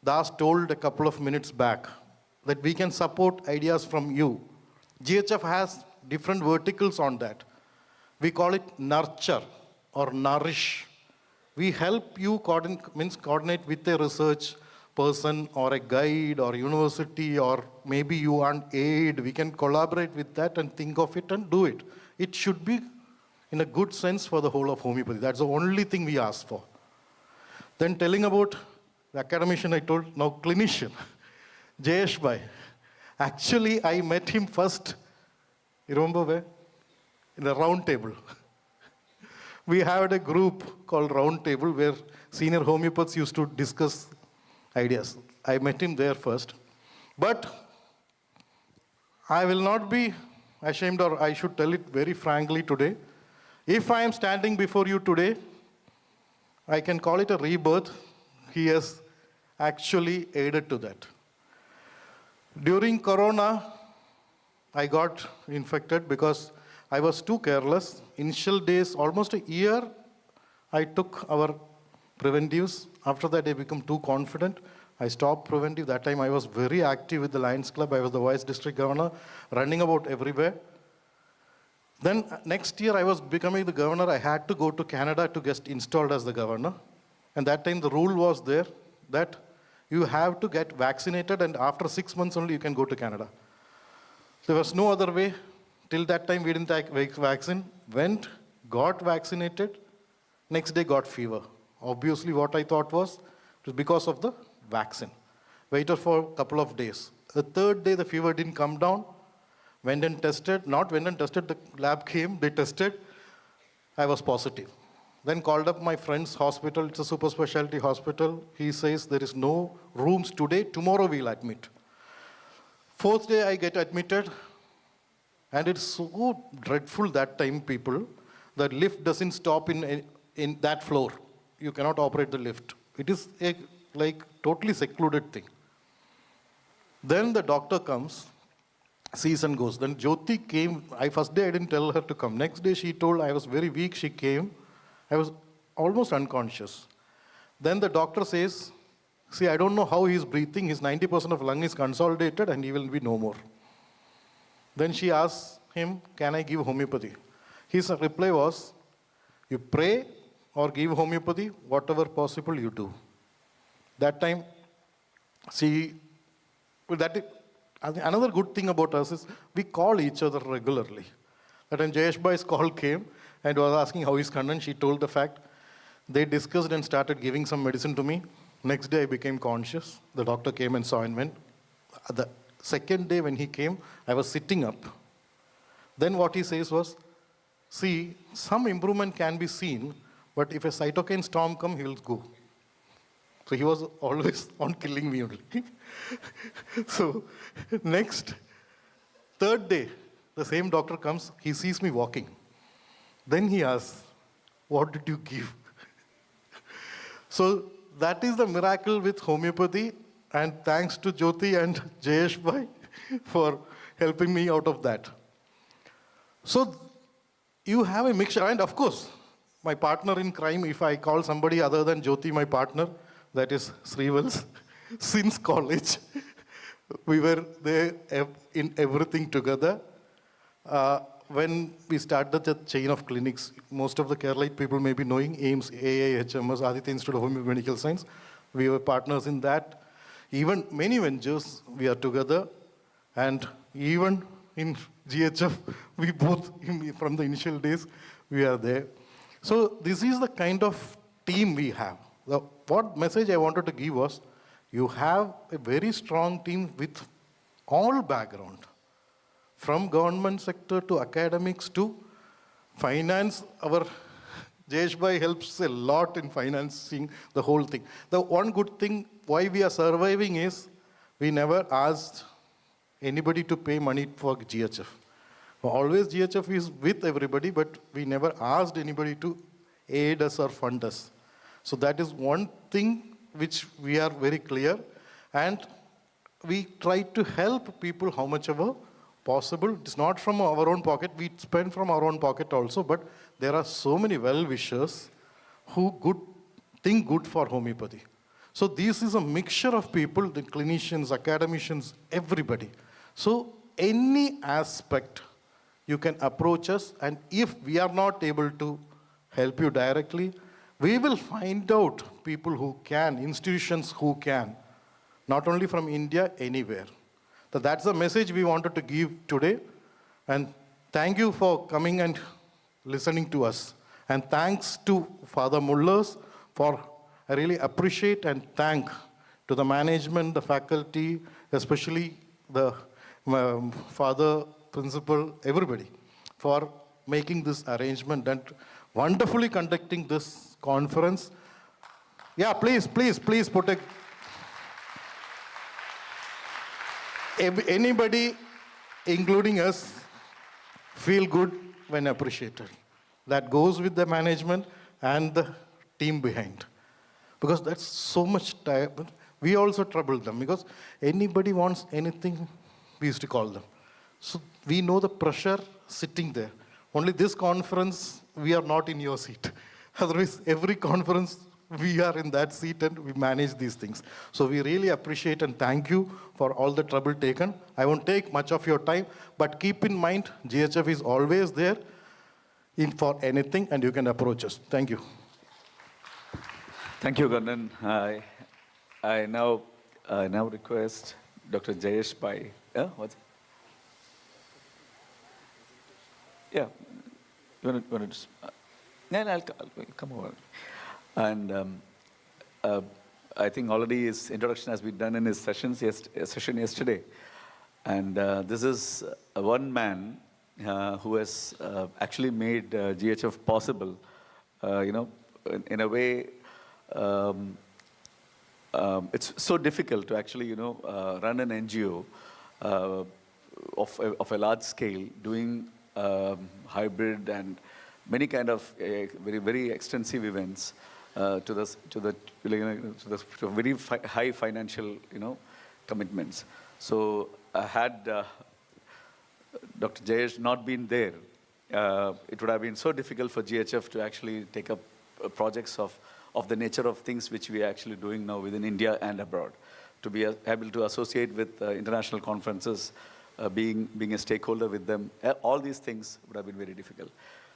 Das told a couple of minutes back, that we can support ideas from you. GHF has different verticals on that. We call it nurture or nourish. We help you coordinate with a research person or a guide or university, or maybe you want aid. We can collaborate with that and think of it and do it. It should be in a good sense for the whole of homeopathy. That's the only thing we ask for. Then telling about the academician, I told, now clinician, Jayesh Bhai. Actually, I met him first, you remember where? In the round table. We had a group called Round Table where senior homeopaths used to discuss ideas. I met him there first. But I will not be ashamed, or I should tell it very frankly today. If I am standing before you today, I can call it a rebirth. He has actually aided to that. During Corona, I got infected because I was too careless. Initial days, almost a year, I took our preventives. After that, I became too confident. I stopped preventive. That time, I was very active with the Lions Club. I was the Vice District Governor, running about everywhere. Then next year, I was becoming the governor. I had to go to Canada to get installed as the governor. And that time, the rule was there that you have to get vaccinated, and after 6 months only, you can go to Canada. There was no other way. Till that time, we didn't take vaccine. Went, got vaccinated. Next day, got fever. Obviously, what I thought was, it was because of the vaccine. Waited for a couple of days. The third day, the fever didn't come down. Went and tested. Not went and tested, the lab came, they tested. I was positive. Then called up my friend's hospital. It's a super specialty hospital. He says there is no rooms today. Tomorrow we'll admit. Fourth day, I get admitted. And it's so dreadful that time, people. The lift doesn't stop in that floor. You cannot operate the lift. It is a like totally secluded thing. Then the doctor comes, sees and goes. Then Jyoti came. First day I didn't tell her to come. Next day she told I was very weak. She came. I was almost unconscious. Then the doctor says, see, I don't know how he is breathing. His 90% of lung is consolidated and he will be no more. Then she asks him, can I give homeopathy? His reply was, you pray or give homeopathy, whatever possible you do. That time, another good thing about us is we call each other regularly. That time Jayesh Bhai's call came and was asking how is Kannan. She told the fact. They discussed and started giving some medicine to me. Next day I became conscious. The doctor came and saw and went. The second day when he came, I was sitting up. Then what he says was, see, some improvement can be seen, but if a cytokine storm comes, he will go. So he was always on killing me only. So next, third day, the same doctor comes, he sees me walking. Then he asks, what did you give? So that is the miracle with homeopathy, and thanks to Jyoti and Jayesh Bhai for helping me out of that. So you have a mixture, and of course, my partner in crime, if I call somebody other than Jyoti my partner, that is Srivals, since college. We were there in everything together. When we started the chain of clinics, most of the Keralite people may be knowing AIMS, AIHMS, Aditya Institute of Homeopathic Medical Science. We were partners in that. Even many ventures, we are together. And even in GHF, we both, from the initial days, we are there. So this is the kind of team we have. What message I wanted to give was, you have a very strong team with all background, from government sector to academics to finance. Our Jayesh Bhai helps a lot in financing the whole thing. The one good thing why we are surviving is, we never asked anybody to pay money for GHF. Always GHF is with everybody, but we never asked anybody to aid us or fund us. So that is one thing which we are very clear, and we try to help people how much ever possible. It's not from our own pocket, we spend from our own pocket also, but there are so many well-wishers who think good for homeopathy. So this is a mixture of people, the clinicians, academicians, everybody. So any aspect you can approach us, and if we are not able to help you directly, we will find out people who can, institutions who can, not only from India, anywhere. So that's the message we wanted to give today. And thank you for coming and listening to us. And thanks to Father Mullers for, I really appreciate and thank to the management, the faculty, especially the Father, Principal, everybody, for making this arrangement and wonderfully conducting this conference. Yeah, please put a... Anybody, including us, feel good when appreciated. That goes with the management and the team behind. Because that's so much time. We also trouble them, because anybody wants anything, we used to call them. So we know the pressure sitting there. Only this conference, we are not in your seat. Otherwise, every conference, we are in that seat and we manage these things. So we really appreciate and thank you for all the trouble taken. I won't take much of your time, but keep in mind, GHF is always there for anything, and you can approach us. Thank you. Thank you, Kannan. I now request Dr. Jayesh Bhai. What's it? Yeah. You want to just, I'll come over. And I think already his introduction has been done in his session yesterday. And this is one man who has actually made GHF possible, in a way. It's so difficult to actually, run an NGO of a large scale, doing hybrid and many kind of very, very extensive events to very high financial, commitments. So had Dr. Jayesh not been there, it would have been so difficult for GHF to actually take up projects of the nature of things which we are actually doing now within India and abroad. To be able to associate with international conferences, being a stakeholder with them, all these things would have been very difficult.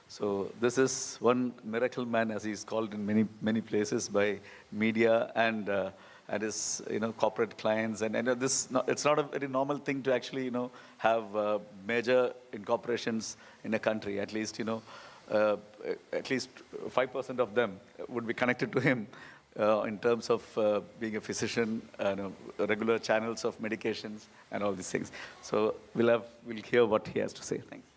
So this is one miracle man, as he's called in many places by media and his corporate clients. And it's not a very normal thing to actually have major incorporations in a country. At least at least 5% of them would be connected to him in terms of being a physician, regular channels of medications and all these things. So we'll hear what he has to say. Thanks.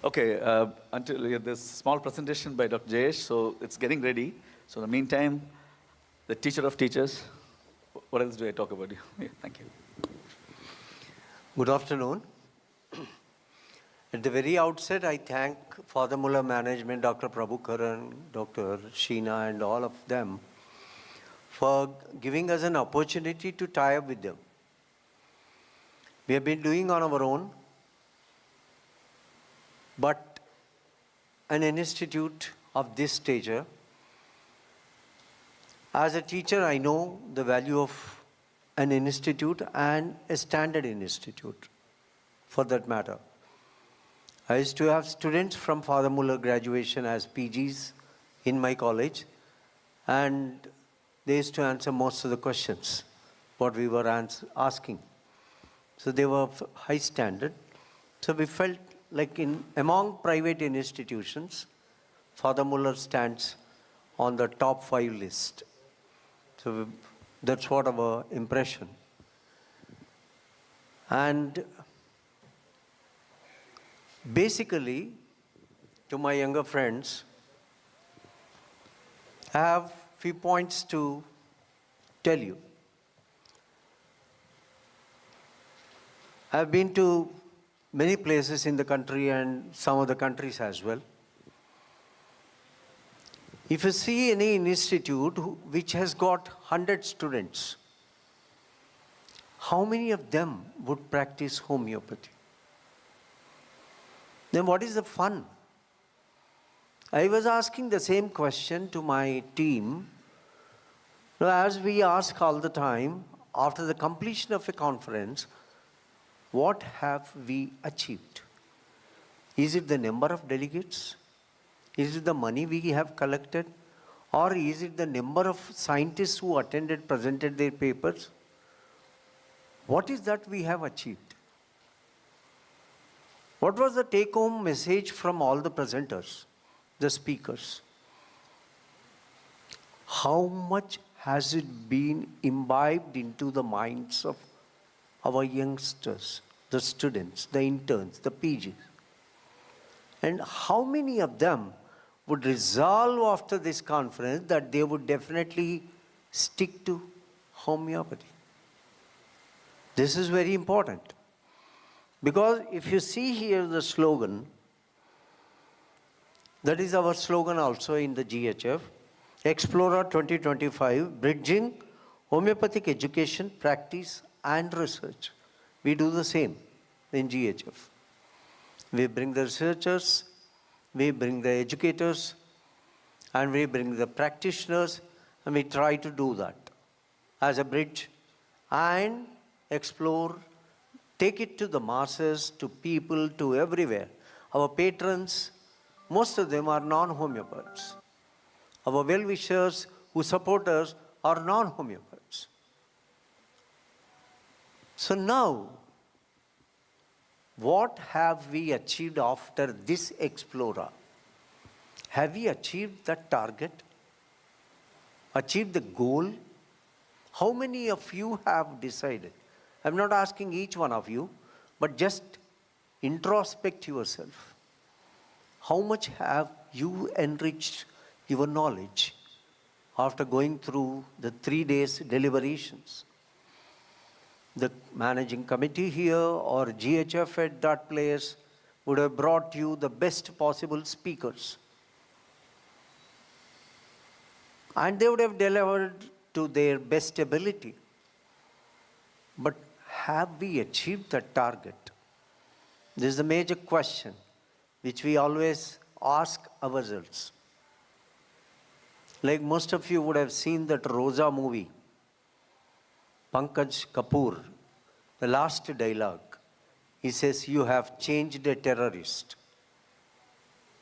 Okay, until this small presentation by Dr. Jayesh, so it's getting ready. So in the meantime, the teacher of teachers, what else do I talk about? Yeah, thank you. Good afternoon. At the very outset, I thank Father Muller management, Dr. Prabhukaran, Dr. Sheena, and all of them for giving us an opportunity to tie up with them. We have been doing on our own, but an institute of this stature, as a teacher, I know the value of an institute and a standard institute, for that matter. I used to have students from Father Muller graduation as PGs in my college, and they used to answer most of the questions, what we were asking. So they were of high standard. So we felt like among private institutions, Father Muller stands on the top 5 list. So that's what our impression. And basically, to my younger friends, I have few points to tell you. I've been to many places in the country and some of the countries as well. If you see any institute which has got 100 students, how many of them would practice homeopathy? Then what is the fun? I was asking the same question to my team. As we ask all the time, after the completion of a conference, what have we achieved? Is it the number of delegates? Is it the money we have collected? Or is it the number of scientists who attended, presented their papers? What is that we have achieved? What was the take-home message from all the presenters, the speakers? How much has it been imbibed into the minds of our youngsters, the students, the interns, the PGs? And how many of them would resolve after this conference that they would definitely stick to homeopathy? This is very important. Because if you see here the slogan, that is our slogan also in the GHF, EXPLORA 2025, Bridging Homeopathic education, practice and research. We do the same in GHF. We bring the researchers, we bring the educators, and we bring the practitioners, and we try to do that as a bridge and explore, take it to the masses, to people, to everywhere. Our patrons, most of them are non-homeopaths. Our well-wishers who support us are non-homeopaths. So now, what have we achieved after this EXPLORA? Have we achieved that target? Achieved the goal? How many of you have decided? I'm not asking each one of you, but just introspect yourself. How much have you enriched your knowledge after going through the 3 days deliberations? The managing committee here or GHF at that place would have brought you the best possible speakers. And they would have delivered to their best ability. But have we achieved that target? This is a major question which we always ask ourselves. Like most of you would have seen that Rosa movie, Pankaj Kapoor, the last dialogue, he says, "You have changed a terrorist."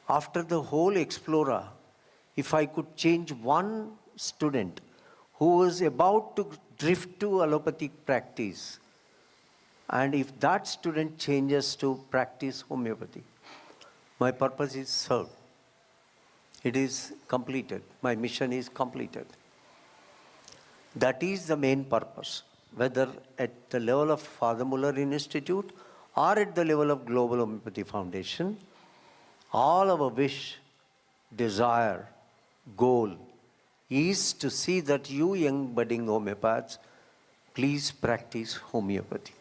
After the whole EXPLORA, if I could change one student who was about to drift to allopathic practice, and if that student changes to practice homeopathy, my purpose is served. It is completed. My mission is completed. That is the main purpose, whether at the level of Father Muller Institute or at the level of Global Homoeopathy Foundation. All our wish, desire, goal is to see that you young budding homeopaths, please practice homeopathy.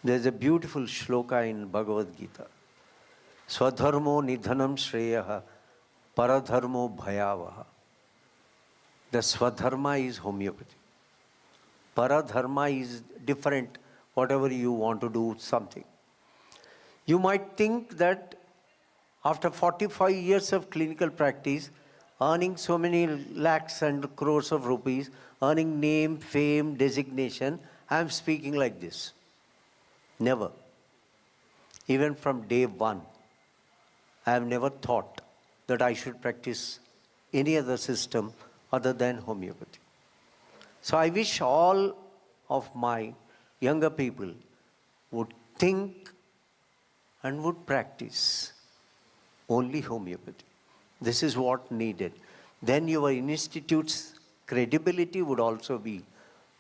There's a beautiful shloka in Bhagavad Gita. Swadharmo nidhanam shreyaha paradharmo bhayavaha. The Swadharma is homeopathy. Paradharma is different, whatever you want to do something. You might think that after 45 years of clinical practice, earning so many lakhs and crores of rupees, earning name, fame, designation, I am speaking like this. Never. Even from day one, I have never thought that I should practice any other system other than homeopathy. So I wish all of my younger people would think and would practice only homeopathy. This is what needed. Then your institute's credibility would also be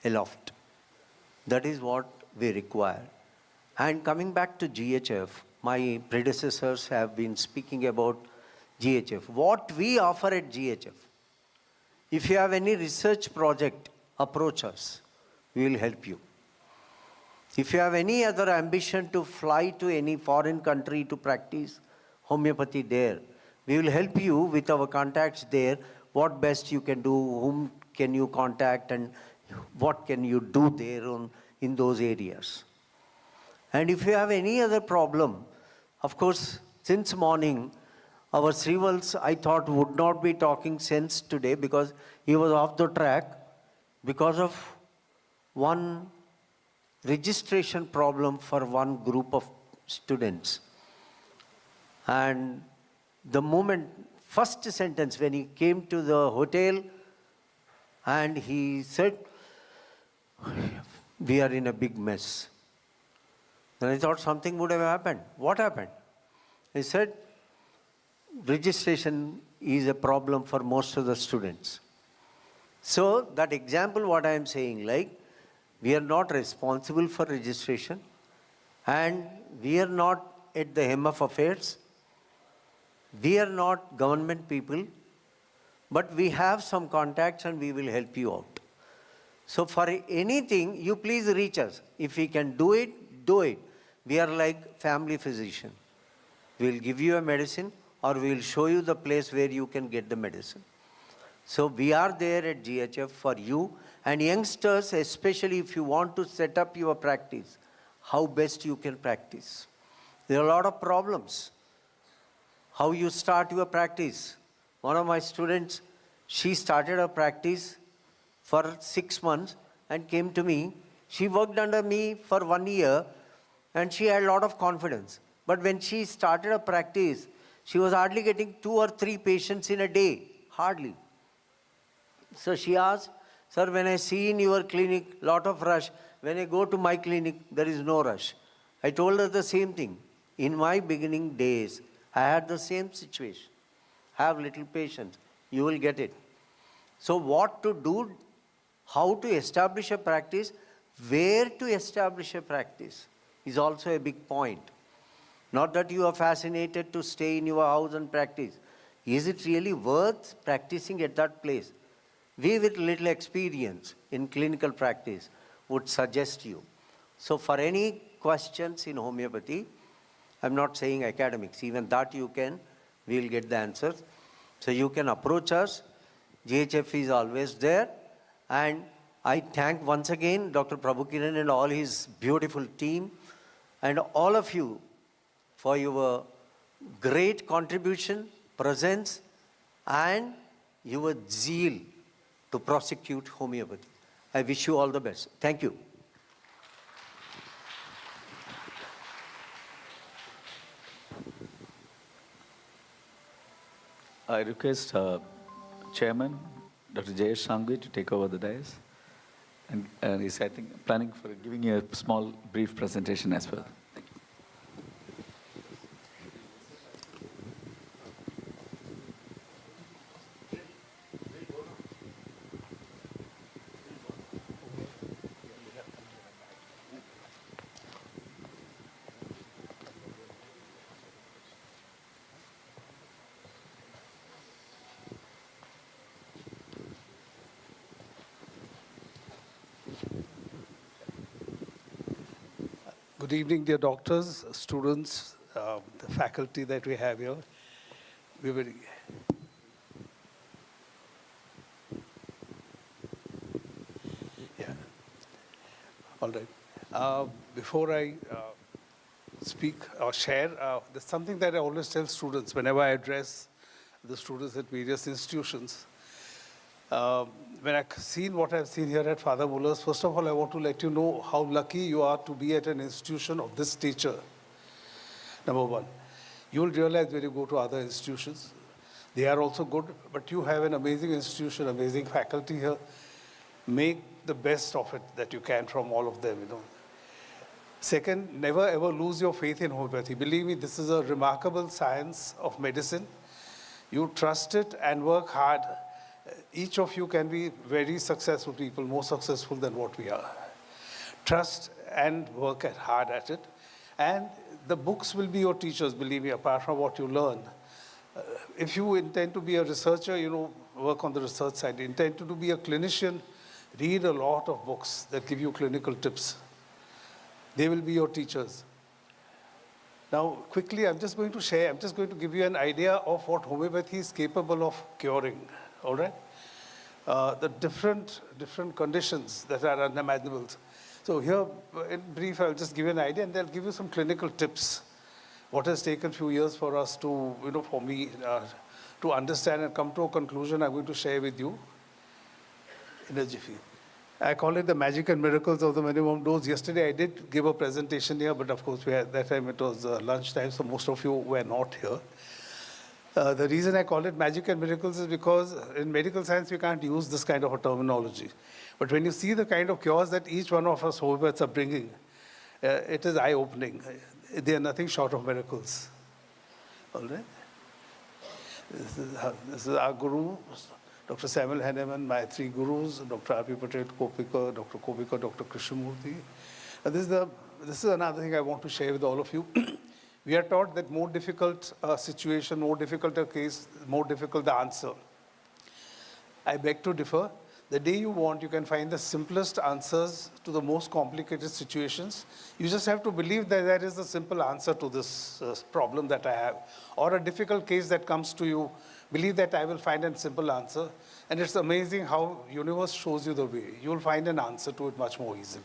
aloft. That is what we require. And coming back to GHF, my predecessors have been speaking about GHF. What we offer at GHF, if you have any research project, approach us. We will help you. If you have any other ambition to fly to any foreign country to practice homeopathy there, we will help you with our contacts there, what best you can do, whom can you contact, and what can you do there in those areas. And if you have any other problem, of course, since morning, our Srivals, I thought, would not be talking sense today because he was off the track because of one registration problem for one group of students. And the moment, first sentence, when he came to the hotel and he said, "We are in a big mess." Then I thought something would have happened. What happened? He said, registration is a problem for most of the students. So that example, what I am saying, like, we are not responsible for registration and we are not at the hem of affairs. We are not government people, but we have some contacts and we will help you out. So for anything, you please reach us. If we can do it, do it. We are like family physician. We will give you a medicine or we will show you the place where you can get the medicine. So we are there at GHF for you And youngsters, especially if you want to set up your practice, how best you can practice. There are a lot of problems. How you start your practice. One of my students, she started her practice for 6 months and came to me. She worked under me for 1 year and she had a lot of confidence. But when she started her practice, she was hardly getting 2 or 3 patients in a day, hardly. So she asked, sir, when I see in your clinic lot of rush, when I go to my clinic, there is no rush. I told her the same thing. In my beginning days, I had the same situation. Have little patience, you will get it. So what to do, how to establish a practice, where to establish a practice is also a big point. Not that you are fascinated to stay in your house and practice. Is it really worth practicing at that place? We with little experience in clinical practice would suggest you. So for any questions in homeopathy, I'm not saying academics, even that you can, we'll get the answers. So you can approach us. GHF is always there. And I thank once again Dr. Prabhukiran and all his beautiful team and all of you for your great contribution, presence, and your zeal to prosecute homeopathy. I wish you all the best. Thank you. I request Chairman Dr. Jayesh Sangvi to take over the dais. And he's, I think, planning for giving you a small, brief presentation as well. Thank you. Good evening, dear doctors, students, the faculty that we have here. We're very... Yeah. All right. Before I speak or share, there's something that I always tell students whenever I address the students at various institutions. When I've seen what I've seen here at Father Muller's, first of all, I want to let you know how lucky you are to be at an institution of this nature. Number one, you'll realize when you go to other institutions, they are also good, but you have an amazing institution, amazing faculty here. Make the best of it that you can from all of them, you know. Second, never ever lose your faith in homeopathy. Believe me, this is a remarkable science of medicine. You trust it and work hard. Each of you can be very successful people, more successful than what we are. Trust and work hard at it. And the books will be your teachers, believe me, apart from what you learn. If you intend to be a researcher, you know, work on the research side. Intend to be a clinician, read a lot of books that give you clinical tips. They will be your teachers. Now, quickly, I'm just going to give you an idea of what homeopathy is capable of curing. All right? The different conditions that are unimaginable. So here, in brief, I'll just give you an idea, and they'll give you some clinical tips. What has taken a few years for us to, you know, for me to understand and come to a conclusion, I'm going to share with you in a jiffy. I call it the magic and miracles of the minimum dose. Yesterday, I did give a presentation here, but of course, that time it was lunchtime, so most of you were not here. The reason I call it magic and miracles is because in medical science, we can't use this kind of a terminology. But when you see the kind of cures that each one of us homeopaths are bringing, it is eye-opening. They are nothing short of miracles. All right? This is our guru, Dr. Samuel Henneman, my 3 gurus, Dr. R.P. Patel, Kopika, Dr. Kopika, Dr. Krishnamurthy. This is another thing I want to share with all of you. We are taught that more difficult situation, more difficult a case, more difficult the answer. I beg to differ. The day you want, you can find the simplest answers to the most complicated situations. You just have to believe that there is a simple answer to this problem that I have, or a difficult case that comes to you Believe that I will find a simple answer. And it's amazing how universe shows you the way. You'll find an answer to it much more easily.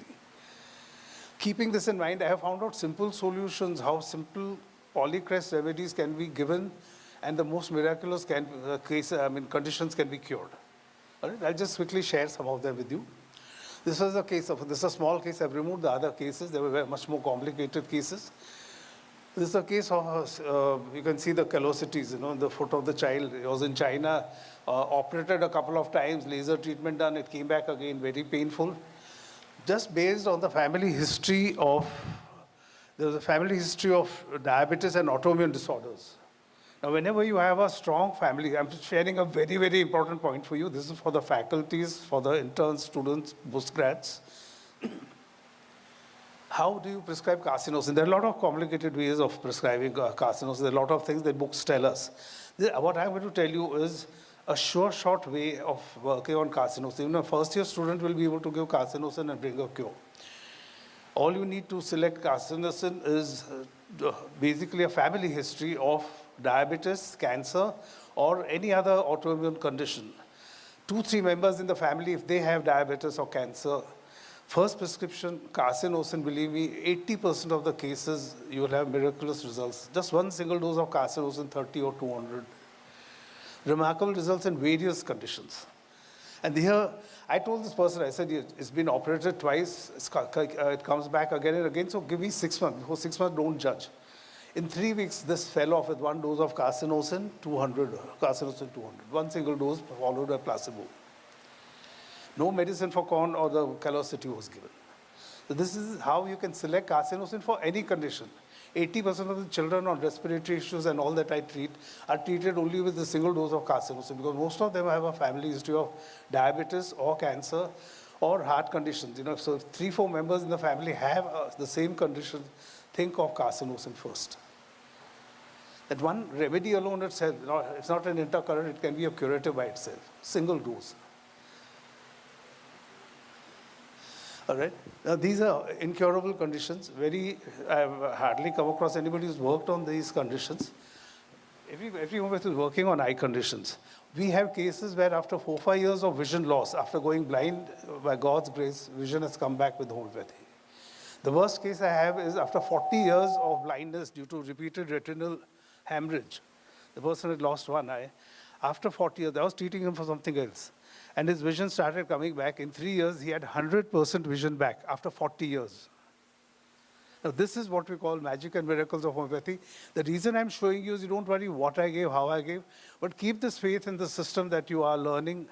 Keeping this in mind, I have found out simple solutions, how simple polycrest remedies can be given, and the most miraculous conditions can be cured. All right? I'll just quickly share some of them with you. This is a small case. I've removed the other cases. They were much more complicated cases. This is a case of, you can see the callosities, in the foot of the child. It was in China, operated a couple of times, laser treatment done, it came back again, very painful. Just based on the family history of, there's a family history of diabetes and autoimmune disorders. Now, whenever you have a strong family, I'm sharing a very, very important point for you. This is for the faculties, for the interns, students, postgrads. How do you prescribe carcinosin? There are a lot of complicated ways of prescribing carcinosin. There are a lot of things that books tell us. What I'm going to tell you is a sure, short way of working on carcinosin. Even a first-year student will be able to give carcinosin and bring a cure. All you need to select carcinosin is basically a family history of diabetes, cancer, or any other autoimmune condition. 2-3 members in the family, if they have diabetes or cancer, first prescription, carcinosin, believe me, 80% of the cases, you will have miraculous results. Just one single dose of carcinosin, 30 or 200. Remarkable results in various conditions. And here, I told this person, I said, it's been operated twice, it comes back again and again, so give me 6 months. Before 6 months, don't judge. In 3 weeks, this fell off with one dose of carcinosin, 200. One single dose followed by placebo. No medicine for corn or the callosity was given. So this is how you can select carcinosin for any condition. 80% of the children on respiratory issues and all that I treat are treated only with a single dose of carcinosin because most of them have a family history of diabetes or cancer or heart conditions. So if 3-4 members in the family have the same condition, think of carcinosin first. That one remedy alone itself, it's not an intercurrent, it can be a curative by itself. Single dose. All right. Now, these are incurable conditions. I've hardly come across anybody who's worked on these conditions. Every homeopath is working on eye conditions. We have cases where after 4-5 years of vision loss, after going blind, by God's grace, vision has come back with homeopathy. The worst case I have is after 40 years of blindness due to repeated retinal hemorrhage. The person had lost one eye. After 40 years, I was treating him for something else. And his vision started coming back. In 3 years, he had 100% vision back after 40 years. Now, this is what we call magic and miracles of homeopathy. The reason I'm showing you is you don't worry what I gave, how I gave, but keep this faith in the system that you are learning.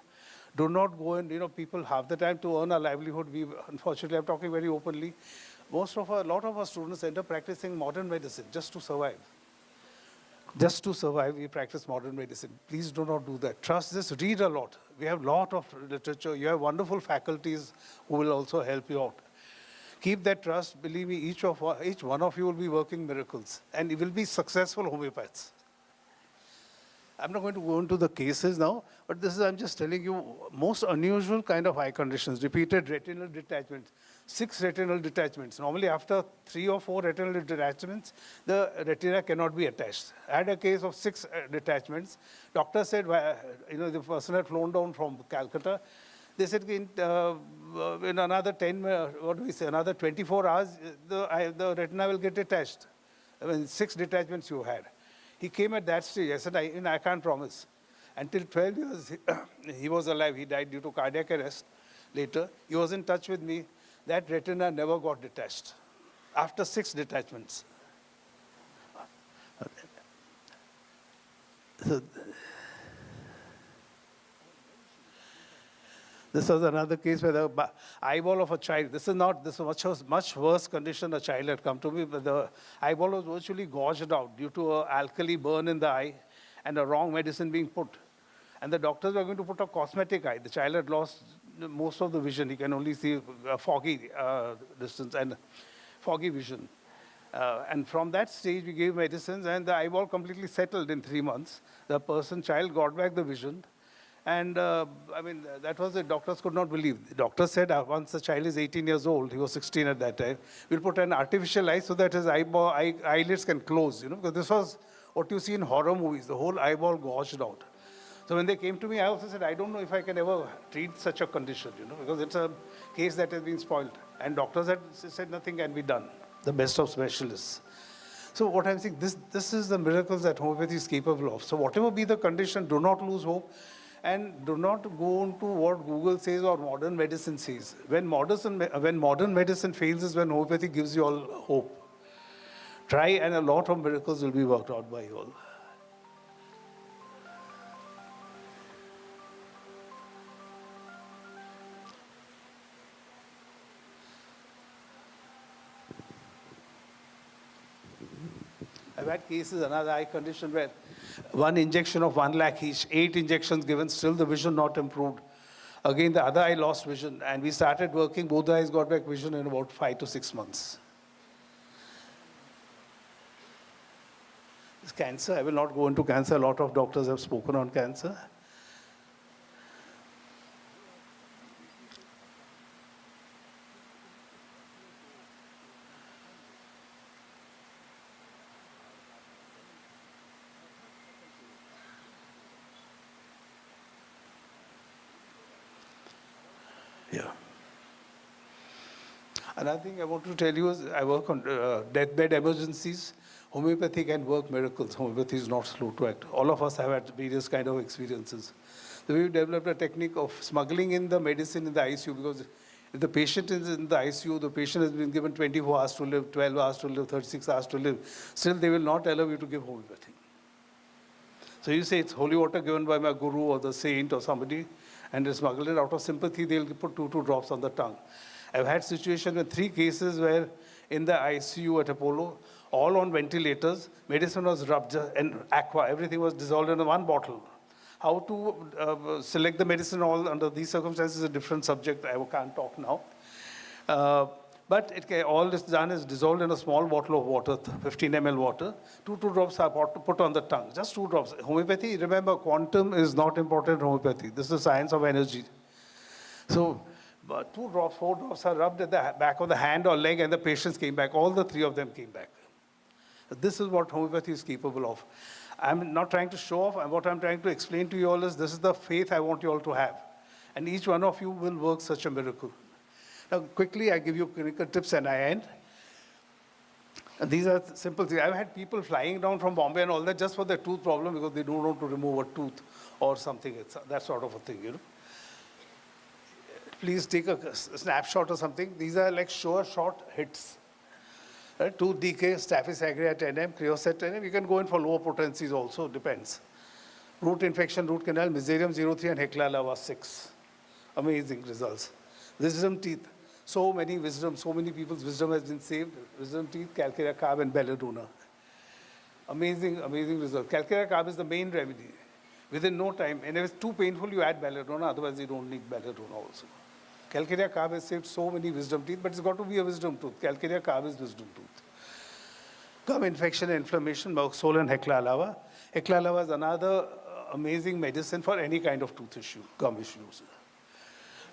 Do not go and, people have the time to earn a livelihood. Unfortunately, I'm talking very openly. A lot of our students end up practicing modern medicine just to survive. Just to survive, we practice modern medicine. Please do not do that. Trust this, read a lot. We have a lot of literature. You have wonderful faculties who will also help you out. Keep that trust. Believe me, each one of you will be working miracles. And you will be successful homeopaths. I'm not going to go into the cases now, but I'm just telling you, most unusual kind of eye conditions, repeated retinal detachment, 6 retinal detachments. Normally, after 3 or 4 retinal detachments, the retina cannot be attached. I had a case of 6 detachments. Doctor said, the person had flown down from Calcutta. They said, in another another 24 hours, the retina will get detached. 6 detachments you had. He came at that stage. I said, I can't promise. Until 12 years, he was alive. He died due to cardiac arrest later. He was in touch with me. That retina never got detached after 6 detachments. So, this was another case where the eyeball of a child, this is a much worse condition. A child had come to me, but the eyeball was virtually gouged out due to an alkali burn in the eye and a wrong medicine being put. And the doctors were going to put a cosmetic eye. The child had lost most of the vision. He can only see foggy distance and foggy vision. And from that stage, we gave medicines, and the eyeball completely settled in 3 months. The child got back the vision. And that was it. Doctors could not believe. The doctor said once the child is 18 years old, he was 16 at that time, we'll put an artificial eye so that his eyelids can close, because this was what you see in horror movies, the whole eyeball gouged out. So when they came to me, I also said, I don't know if I can ever treat such a condition, because it's a case that has been spoiled. And doctors had said nothing can be done, the best of specialists. So what I'm saying, this is the miracles that homeopathy is capable of. So whatever be the condition, do not lose hope. And do not go into what Google says or modern medicine says. When modern medicine fails is when homeopathy gives you all hope. Try and a lot of miracles will be worked out by you all. I've had cases, another eye condition where one injection of 1 lakh each, 8 injections given, still the vision not improved. Again, the other eye lost vision, and we started working, both eyes got back vision in about 5 to 6 months. It's cancer, I will not go into cancer, a lot of doctors have spoken on cancer. Yeah. Another thing I want to tell you is I work on deathbed emergencies. Homeopathy can work miracles. Homeopathy is not slow to act. All of us have had various kind of experiences. So we've developed a technique of smuggling in the medicine in the ICU, because if the patient is in the ICU, the patient has been given 24 hours to live, 12 hours to live, 36 hours to live. Still, they will not allow you to give homeopathy. So you say it's holy water given by my guru or the saint or somebody, and they smuggle it out of sympathy, they'll put two drops on the tongue. I've had situations with 3 cases where in the ICU at Apollo, all on ventilators, medicine was rubbed and aqua, everything was dissolved in one bottle. How to select the medicine all under these circumstances is a different subject, I can't talk now. But all this done is dissolved in a small bottle of water, 15 ml water. 2 drops are put on the tongue, just 2 drops. Homeopathy, remember, quantum is not important in homeopathy. This is the science of energy. So 2 drops, 4 drops are rubbed at the back of the hand or leg, and the patients came back. All the 3 of them came back. This is what homeopathy is capable of. I'm not trying to show off, and what I'm trying to explain to you all is this is the faith I want you all to have. And each one of you will work such a miracle. Now, quickly, I give you clinical tips and I end. And these are simple things. I've had people flying down from Bombay and all that just for their tooth problem because they don't want to remove a tooth or something. It's that sort of a thing, Please take a snapshot or something. These are like sure shot hits. Right? Tooth decay, Staphylococcus aureus at 10 m, Creoset 10 m. You can go in for lower potencies also, depends. Root infection, root canal, Miserium 03 and Hecla lava 6. Amazing results. Wisdom teeth. So many people's wisdom has been saved. Wisdom teeth, calcarea carb and belladonna. Amazing, amazing result. Calcarea carb is the main remedy. Within no time, and if it's too painful, you add belladonna, otherwise you don't need belladonna also. Calcarea carb has saved so many wisdom teeth, but it's got to be a wisdom tooth. Calcarea carb is wisdom tooth. Gum infection and inflammation, Moxol and Hecla lava. Hecla lava is another amazing medicine for any kind of tooth issue, gum issues.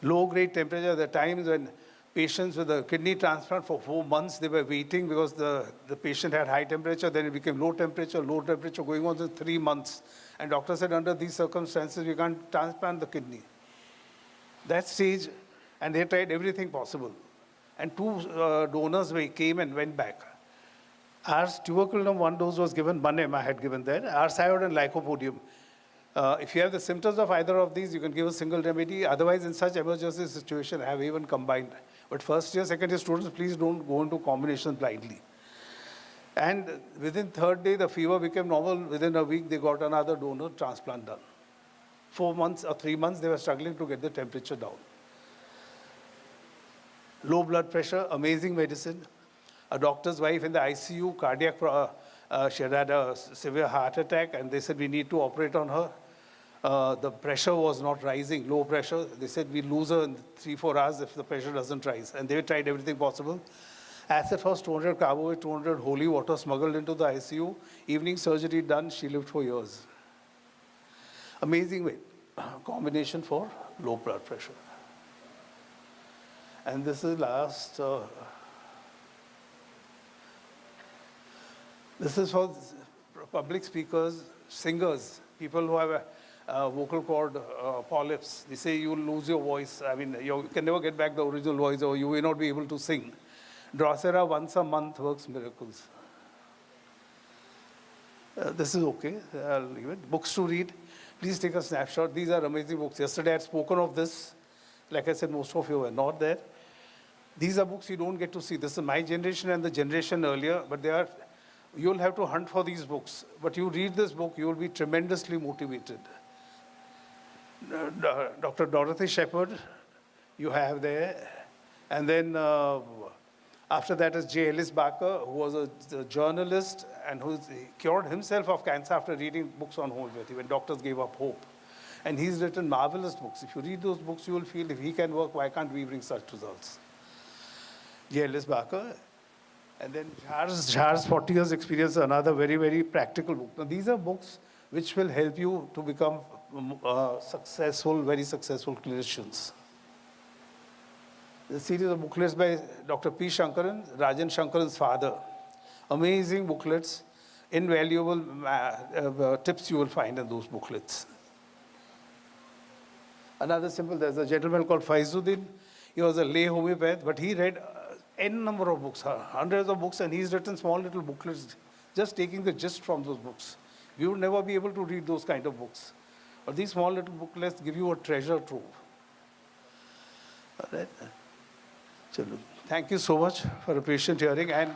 Low-grade temperature, there are times when patients with a kidney transplant for 4 months, they were waiting because the patient had high temperature, then it became low temperature going on for 3 months. And doctor said, under these circumstances, we can't transplant the kidney. That stage, and they tried everything possible. And 2 donors came and went back. Ars tuberculum, 1 dose was given, 1 m I had given there. Arsiod and lycopodium. If you have the symptoms of either of these, you can give a single remedy. Otherwise, in such emergency situation, I have even combined. But first year, second year students, please don't go into combinations blindly. And within 3rd day, the fever became normal. Within a week, they got another donor transplant done. 4 months or 3 months, they were struggling to get the temperature down. Low blood pressure, amazing medicine. A doctor's wife in the ICU, cardiac, she had a severe heart attack, and they said, we need to operate on her. The pressure was not rising, low pressure. They said, we lose her in 3-4 hours if the pressure doesn't rise. And they tried everything possible. Acid first 200, carbohydrate 200, holy water smuggled into the ICU. Evening surgery done, she lived for years. Amazing way, combination for low blood pressure. And this is last. This is for public speakers, singers, people who have vocal cord polyps. They say you will lose your voice. I mean, you can never get back the original voice, or you may not be able to sing. Drosera once a month works miracles. This is okay. I'll leave it. Books to read. Please take a snapshot. These are amazing books. Yesterday I had spoken of this. Like I said, most of you were not there. These are books you don't get to see. This is my generation and the generation earlier, but you'll have to hunt for these books. But you read this book, you will be tremendously motivated. Dr. Dorothy Shepherd, you have there. And then after that is J. Ellis Barker, who was a journalist and who cured himself of cancer after reading books on homeopathy when doctors gave up hope. And he's written marvelous books. If you read those books, you will feel if he can work, why can't we bring such results? J. Ellis Barker. And then Jhar's 40 years experience, another very, very practical book. Now, these are books which will help you to become successful, very successful clinicians. The series of booklets by Dr. P. Shankaran, Rajan Shankaran's father. Amazing booklets, invaluable tips you will find in those booklets. Another simple, there's a gentleman called Faizuddin. He was a lay homeopath, but he read n number of books, hundreds of books, and he's written small little booklets, just taking the gist from those books. You would never be able to read those kind of books. But these small little booklets give you a treasure trove. All right. Thank you so much for a patient hearing, and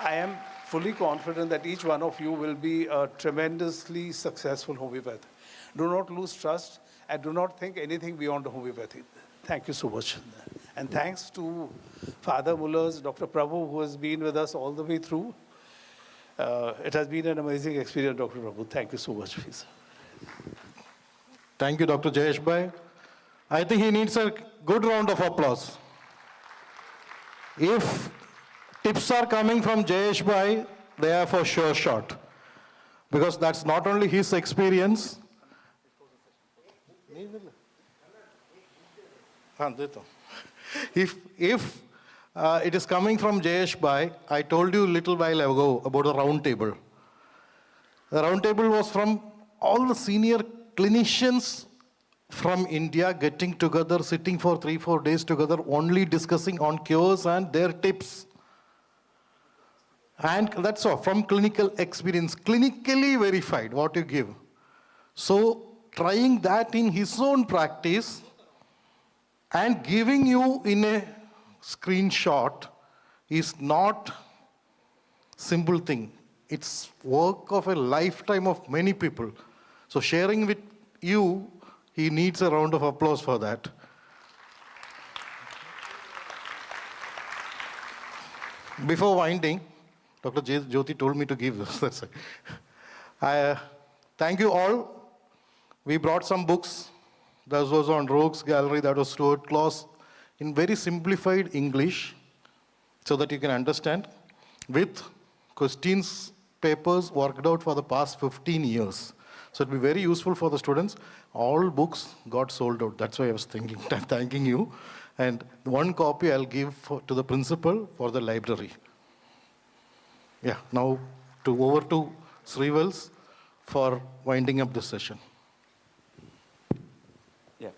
I am fully confident that each one of you will be a tremendously successful homeopath. Do not lose trust, and do not think anything beyond homeopathy. Thank you so much. And thanks to Father Muller's, Dr. Prabhu, who has been with us all the way through. It has been an amazing experience, Dr. Prabhu. Thank you so much, please. Thank you, Dr. Jayesh Bhai. I think he needs a good round of applause. If tips are coming from Jayesh Bhai, they are for sure shot. Because that's not only his experience. If it is coming from Jayesh Bhai, I told you a little while ago about a round table. The round table was from all the senior clinicians from India getting together, sitting for 3-4 days together, only discussing on cures and their tips. And that's all, from clinical experience, clinically verified what you give. So trying that in his own practice and giving you in a screenshot is not simple thing. It's work of a lifetime of many people. So sharing with you, he needs a round of applause for that. Before winding, Dr. Jyoti told me to give this. That's it. Thank you all. We brought some books. That was on Rogues Gallery, that was Stuart Claus, in very simplified English, so that you can understand, with questions, papers worked out for the past 15 years. So it'll be very useful for the students. All books got sold out. That's why I was thanking you. And one copy I'll give to the principal for the library. Yeah, now over to Srivals for winding up this session. Yeah,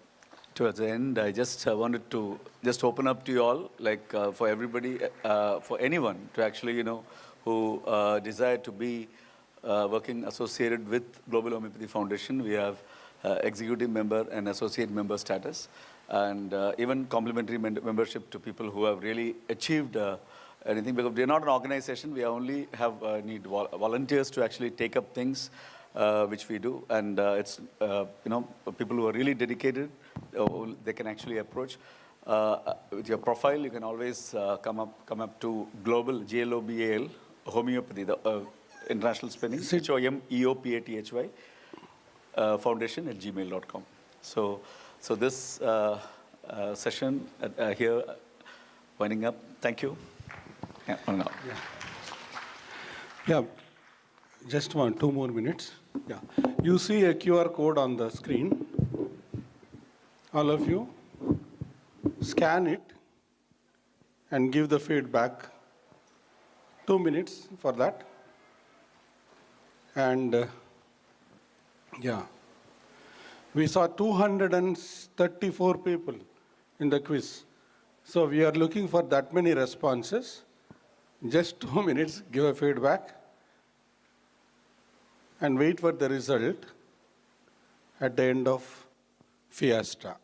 towards the end, I just wanted to just open up to you all, like for everybody, for anyone to actually, who desire to be working associated with Global Homoeopathy Foundation. We have executive member and associate member status, and even complimentary membership to people who have really achieved anything, because we're not an organization. We only have need volunteers to actually take up things which we do, and it's people who are really dedicated. They can actually approach. With your profile, you can always come up to Global GLOBAL Homeopathy, the international spelling, HOMEOPATHY foundation at gmail.com. So this session here winding up. Thank you. Yeah, just 2 more minutes. Yeah, you see a QR code on the screen. All of you, scan it and give the feedback. 2 minutes for that. And Yeah. We saw 234 people in the quiz. So we are looking for that many responses. Just 2 minutes, give a feedback, and wait for the result at the end of Fiesta.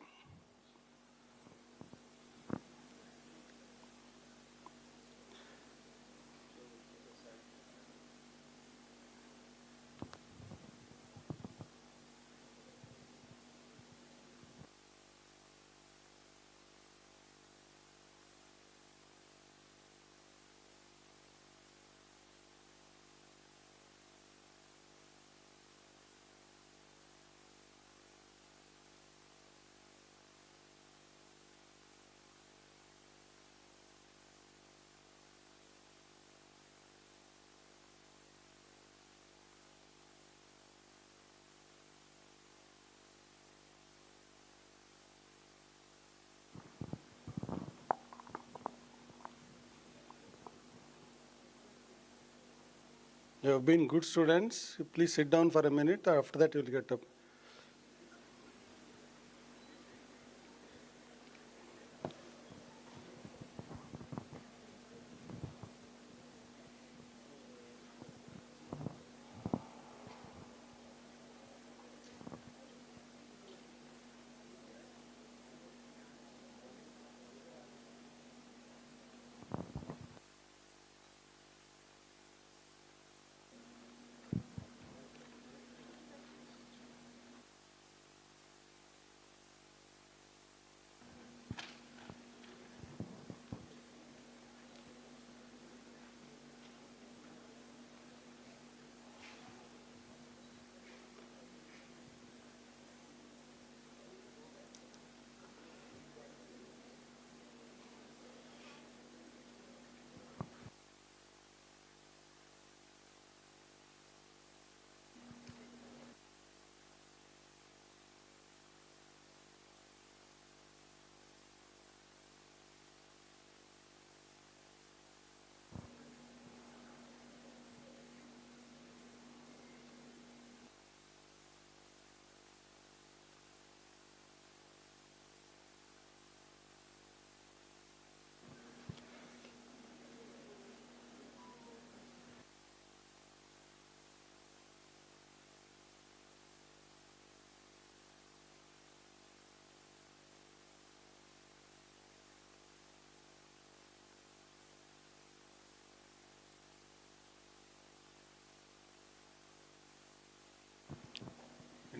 You have been good students. Please sit down for a minute. After that, you will get up.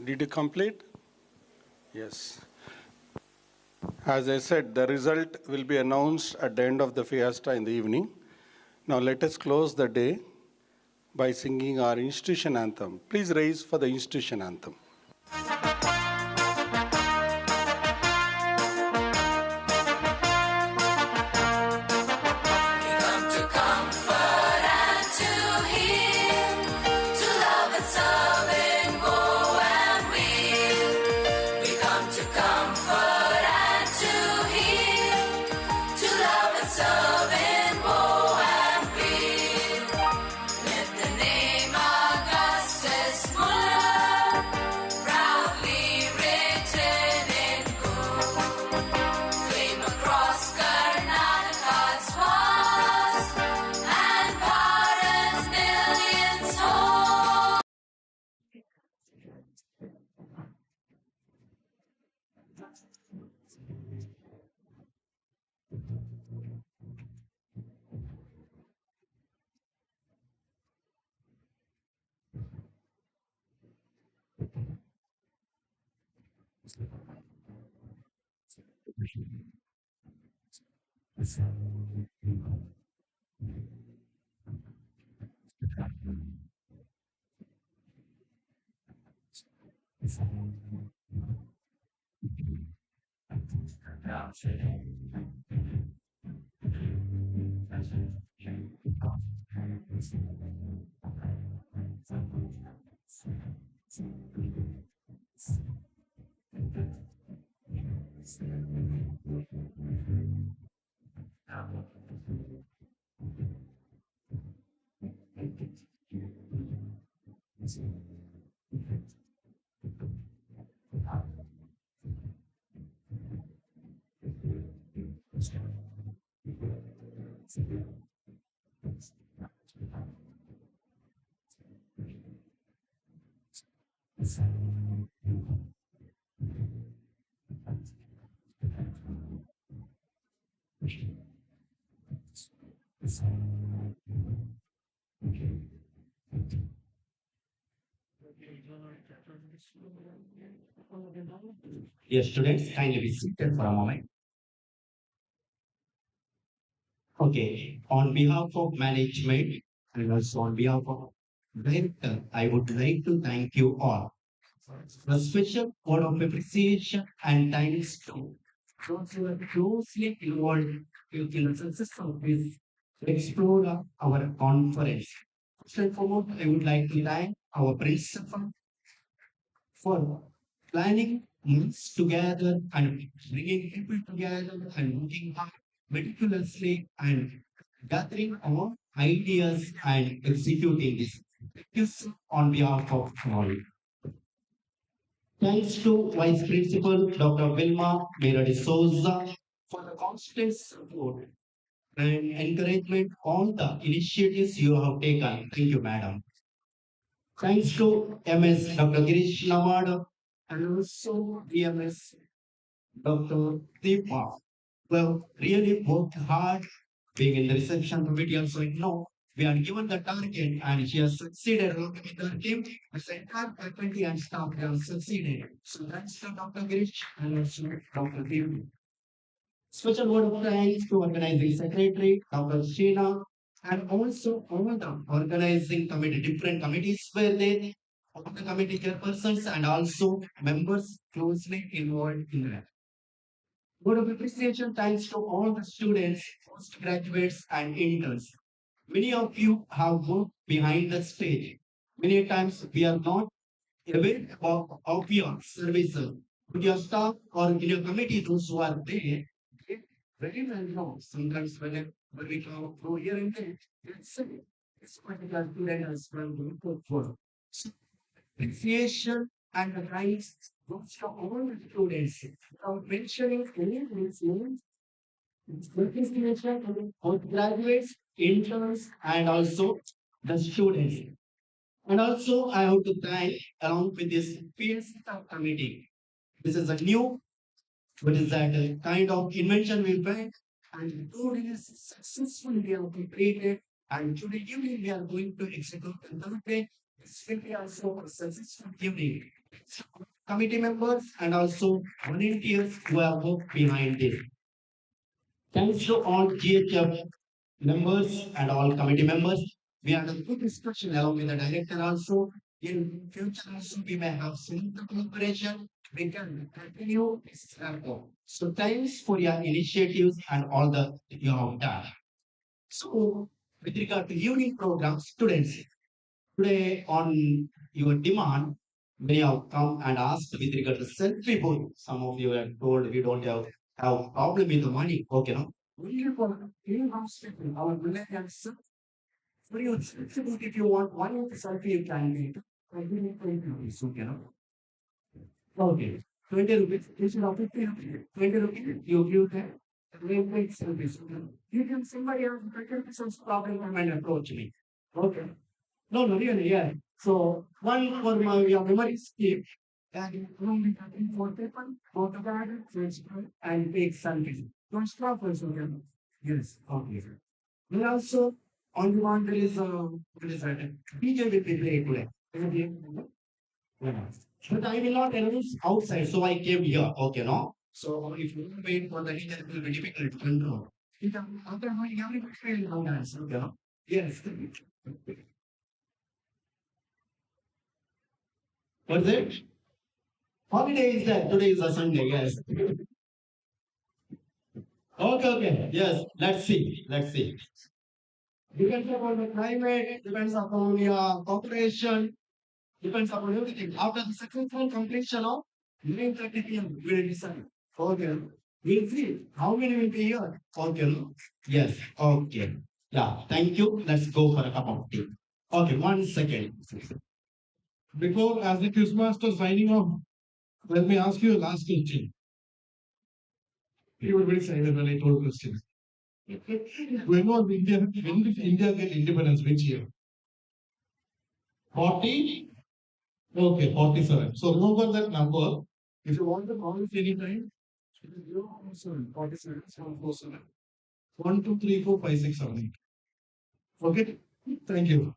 Did you complete? Yes. As I said, the result will be announced at the end of the fiesta in the evening. Now let us close the day by singing our institution anthem. Please raise for the institution anthem. Yes, students, kindly be seated for a moment. Okay, on behalf of management and also on behalf of director, I would like to thank you all. A special word of appreciation and thanks to those who are closely involved in the success of this Explora, our conference. First and foremost, I would like to thank our principal for planning months together and bringing people together and working hard meticulously and gathering all ideas and executing this. Thank you sir, on behalf of all. Thanks to Vice Principal Dr. Vilma Mira de Souza for the constant support and encouragement on the initiatives you have taken. Thank you, Madam. Thanks to MS Dr. Girish Lavada and also DMS Dr. Deepa. Well, really worked hard being in the reception committee also. No, we are given the target and she has succeeded along with her team. As the entire faculty and staff have succeeded. So thanks to Dr. Girish and also Dr. Deepa. Special word of thanks to organizing secretary, Dr. Sheena, and also all the organizing committee, different committees were there, all the committee chairpersons and also members closely involved in that. Word of appreciation thanks to all the students, postgraduates, and interns. Many of you have worked behind the stage. Many times we are not aware of your services. But your staff or in your committee, those who are there, they very well know. Sometimes when we come through here and there, it's say, this particular student has done good work. So, appreciation and the thanks goes to all the students. Without mentioning any of these names, appreciation to both graduates, interns, and also the students. And also, I have to thank along with this peer committee. This is a new, what is that kind of invention we made, and 2 days successfully we have completed. And today evening we are going to execute the third day. This will be also a successful evening. So, committee members and also volunteers who have worked behind this. Thanks to all GHF members and all committee members. We had a good discussion along with the director also. In future also we may have some cooperation. We can continue this effort. So thanks for your initiatives and all the you have done. So with regard to evening program, students, today on your demand, many have come and asked with regard to selfie booth. Some of you have told we don't have problem with the money. Okay, no? Only for in-house people, our millennials, for you, selfie booth, if you want one selfie, you can make. I give you 20 rupees, okay, no? Okay, 20 rupees, instead of 50 rupees, 20 rupees, you give them. Make selfies. You can somebody else, 20 rupees problem come and approach me. Okay. No, no, really, yeah. So one for my your memory skip and only for people, photograph, Facebook, and take selfies. Don't stop for some. Yes, okay. And also on the one there is what is that? DJ will be played today. Okay. Yeah. But I will not announce outside, so I came here. Okay, no. So if you wait for the DJ, it will be difficult to control. After doing everything, will dance. Okay, no? Yes. What's it? Holiday is there. Today is a Sunday. Yes. Okay, okay. Yes. Let's see. Let's see. Depends upon the climate, depends upon your cooperation, depends upon everything. After the successful completion of 9:30 p.m., we will decide. Okay. We'll see how many will be here. Okay. Yes. Okay. Yeah. Thank you. Let's go for a cup of tea. Okay. 1 second. Before, as the Quizmaster signing off, let me ask you a last question. You were very silent when I told questions. When did India get independence? Which year? 40? Okay, 47. So remember that number. If you want to call it anytime, it is 047, 47, 747. 1, 2, 3, 4, 5, 6, 7, 8. Okay? Thank you.